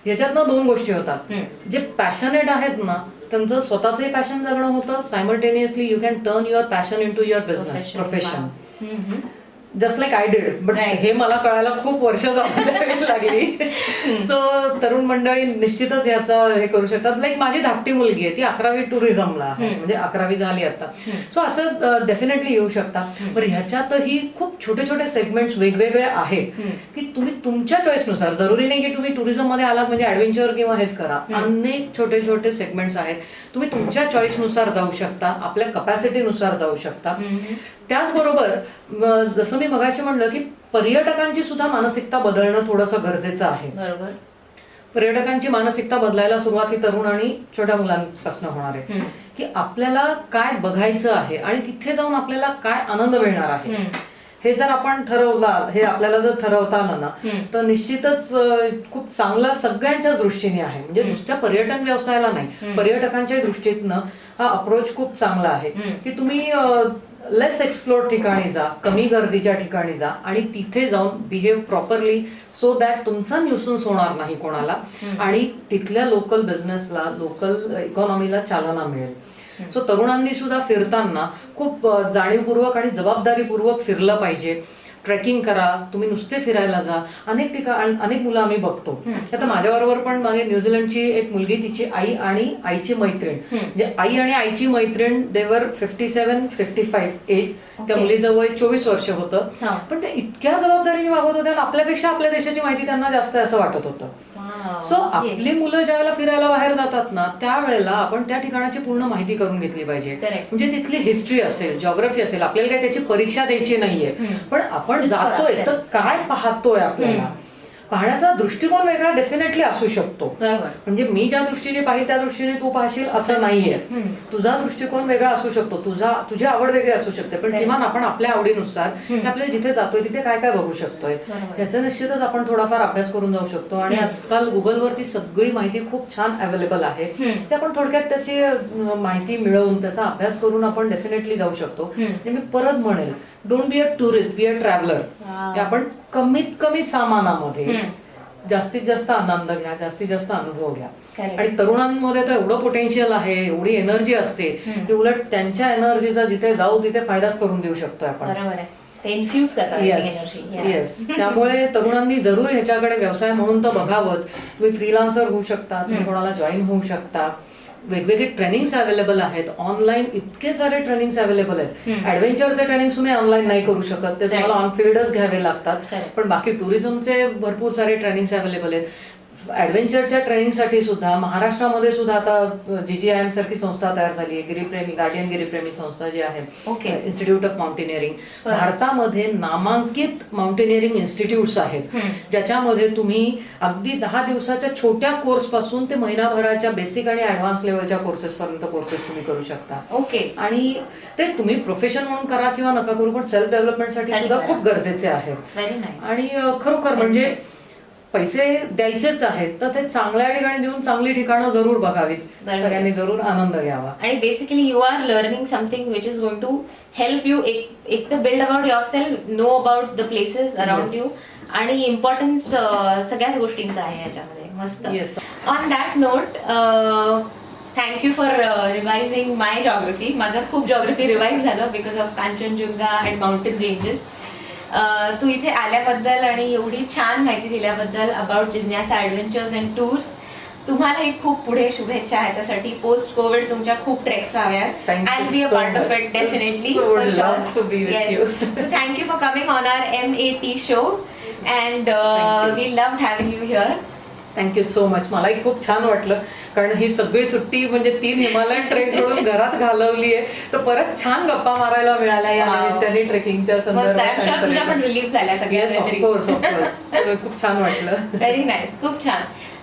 याच्यातनं 2 गोष्टी होतात. जे पॅशनेट आहेत ना, त्यांचं स्वतःचंही पॅशन जगणं होतं, simultaneously you can turn your passion into your business profession, just like I did. But हे मला कळायला खूप वर्ष द्यावी लागली. सो तरुण मंडळी निश्चितच याचा हे करू शकतात. लाईक माझी धाकटी मुलगी आहे, ती 11वी टुरिझमला आहे, म्हणजे 11वी झाली आता. सो असं डेफिनेटली येऊ शकतात. पण ह्याच्यातही खूप छोटे छोटे सेगमेंट्स वेगवेगळे आहेत की तुम्ही तुमच्या चॉईसनुसार, जरुरी नाही की तुम्ही टुरिझम मध्ये आलात म्हणजे ऍडव्हेंचर किंवा हेच करा. अनेक छोटे छोटे सेगमेंट्स आहेत, तुम्ही तुमच्या चॉईसनुसार जाऊ शकता, आपल्या कपॅसिटीनुसार जाऊ शकता. त्याचबरोबर जसं मी मगाशी म्हणलं की पर्यटकांची सुद्धा मानसिकता बदलणं थोडंसं गरजेचं आहे. बरोबर. पर्यटकांची मानसिकता बदलायला सुरुवात ही तरुण आणि छोट्या मुलांपासून होणार आहे की आपल्याला काय बघायचं आहे आणि तिथे जाऊन आपल्याला काय आनंद मिळणार आहे. हे जर आपण ठरवलं, हे आपल्याला जर ठरवता आलं ना, तर निश्चितच खूप चांगला सगळ्यांच्या दृष्टीने आहे. म्हणजे नुसत्या पर्यटन व्यवसायाला नाही, पर्यटकांच्या दृष्टीतनं हा अप्रोच खूप चांगला आहे की तुम्ही लेस एक्सप्लोर ठिकाणी जा, कमी गर्दीच्या ठिकाणी जा आणि तिथे जाऊन बिहेव प्रॉपरली, सो दॅट तुमचा न्यूसन्स होणार नाही कोणाला आणि तिथल्या लोकल बिझनेसला, लोकल इकॉनॉमीला चालना मिळेल. सो तरुणांनी सुद्धा फिरताना खूप जाणीवपूर्वक आणि जबाबदारीपूर्वक फिरलं पाहिजे. ट्रेकिंग करा, तुम्ही नुसते फिरायला जा. अनेक मुलं आम्ही बघतो. आता माझ्याबरोबर पण मागे न्यूझीलंडची एक मुलगी, तिची आई आणि आईची मैत्रीण, म्हणजे आई आणि आईची मैत्रीण, देवर 57-55 एज. त्या मुलीचं वय 24 वर्ष होतं, पण त्या इतक्या जबाबदारीने वागत होत्या, आपल्यापेक्षा आपल्या देशाची माहिती त्यांना जास्त आहे असं वाटत होतं. सो आपली मुलं ज्यावेळेला फिरायला बाहेर जातात ना, त्यावेळेला आपण त्या ठिकाणाची पूर्ण माहिती करून घेतली पाहिजे. म्हणजे तिथली हिस्ट्री असेल, जॉग्राफी असेल, आपल्याला काय त्याची परीक्षा द्यायची नाहीये, पण आपण जातोय तर काय पाहतोय, आपल्याला पाहण्याचा दृष्टिकोन वेगळा डेफिनेटली असू शकतो. म्हणजे मी ज्या दृष्टीने पाहिजे त्या दृष्टीने तू पाहशील असं नाहीये. तुझा दृष्टिकोन वेगळा असू शकतो, तुझी आवड वेगळी असू शकते, पण किमान आपण आपल्या आवडीनुसार आपल्याला जिथे जातोय तिथे काय काय बघू शकतोय याचा निश्चितच आपण थोडाफार अभ्यास करून जाऊ शकतो. आणि आजकाल गुगलवरती सगळी माहिती खूप छान अवेलेबल आहे, की आपण थोडक्यात त्याची माहिती मिळवून त्याचा अभ्यास करून आपण डेफिनेटली जाऊ शकतो. मी परत म्हणेल, don't be a tourist, be a traveller. आपण कमीत कमी सामानामध्ये जास्तीत जास्त आनंद घ्या, जास्तीत जास्त अनुभव घ्या. आणि तरुणांमध्ये तर एवढं पोटेन्शियल आहे, एवढी एनर्जी असते की उलट त्यांच्या एनर्जीचा जिथे जाऊ तिथे फायदाच करून देऊ शकतो आपण. बरोबर आहे, ते इन्फ्यूज करतात एनर्जी. येस, त्यामुळे तरुणांनी जरूर ह्याच्याकडे व्यवसाय म्हणून तर बघावंच. तुम्ही फ्रीलान्सर होऊ शकता, तुम्ही कोणाला जॉईन होऊ शकता. वेगवेगळे ट्रेनिंग्स अवेलेबल आहेत ऑनलाईन, इतके सारे ट्रेनिंग्स अवेलेबल आहेत. ऍडव्हेंचरचे ट्रेनिंग तुम्ही ऑनलाईन नाही करू शकत, ते तुम्हाला ऑन फील्डच घ्यावे लागतात. पण बाकी टुरिझमचे भरपूर सारे ट्रेनिंग्स अवेलेबल आहेत. ऍडव्हेंचरच्या ट्रेनिंगसाठी सुद्धा महाराष्ट्रामध्ये सुद्धा आता GGIM सारखी संस्था तयार झाली आहे, गिरीप्रेमी गार्डियन गिरीप्रेमी संस्था जी आहे, ओके. Institute of mountaineering. भारतामध्ये नामांकित माउंटेनिअरिंग इन्स्टिट्यूट्स आहेत ज्याच्यामध्ये तुम्ही अगदी 10 दिवसाच्या छोट्या कोर्स पासून ते महिनाभराच्या बेसिक आणि ऍडव्हान्स लेवलच्या कोर्सेस पर्यंत कोर्सेस तुम्ही करू शकता. ओके. आणि ते तुम्ही प्रोफेशन म्हणून करा किंवा नका करू, पण सेल्फ डेव्हलपमेंटसाठी सुद्धा खूप गरजेचे आहे. Very nice. आणि खरोखर म्हणजे पैसे द्यायचेच आहेत तर ते चांगल्या ठिकाणी देऊन चांगली ठिकाणं जरूर बघावीत, सगळ्यांनी जरूर आनंद घ्यावा. आणि basically you are learning something which is going to help you एक तर build about yourself, know about the places around you, आणि इम्पॉर्टन्स सगळ्याच गोष्टींचा आहे याच्यामध्ये. मस्त. On that note, thank you for revising my geography. माझं खूप जॉग्रफी रिवाइज झालं because of Kanchenjunga and mountain ranges. तू इथे आल्याबद्दल आणि एवढी छान माहिती दिल्याबद्दल अबाउट जिज्ञासा ॲडव्हेंचर्स अँड टूर्स, तुम्हालाही खूप पुढे शुभेच्छा ह्याच्यासाठी. पोस्ट कोविड तुमच्या खूप ट्रेक्स हव्यात. I'll be a part of it definitely. For sure. To be with Yes. you. So thank you for coming on our MAT show and we loved having you here. Thank you so much. मलाही खूप छान वाटलं, कारण ही सगळी सुट्टी म्हणजे 3 Himalayan trek सोडून घरात घालवली आहे, तर परत छान गप्पा मारायला मिळाल्या या निमित्ताने ट्रेकिंगच्या संदर्भात. तुझ्या पण रिलीफ झाल्या सगळ्या. खूप छान वाटलं. व्हेरी नाईस, खूप छान.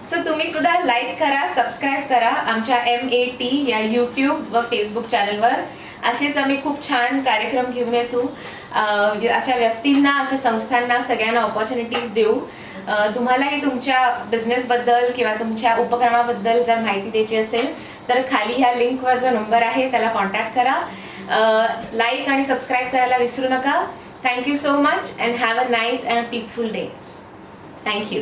सो तुम्ही सुद्धा लाईक करा, सबस्क्राईब करा आमच्या MAT या यूट्यूब व फेसबुक चॅनलवर. असेच आम्ही खूप छान कार्यक्रम घेऊन येतो, अशा व्यक्तींना, अशा संस्थांना सगळ्यांना ऑपॉर्च्युनिटीज देऊ. तुम्हालाही तुमच्या बिझनेसबद्दल किंवा तुमच्या उपक्रमाबद्दल जर माहिती द्यायची असेल तर खाली ह्या लिंकवर जो नंबर आहे त्याला कॉन्टॅक्ट करा. लाईक आणि सबस्क्राईब करायला विसरू नका. Thank you so much and have a nice and peaceful day. Thank you.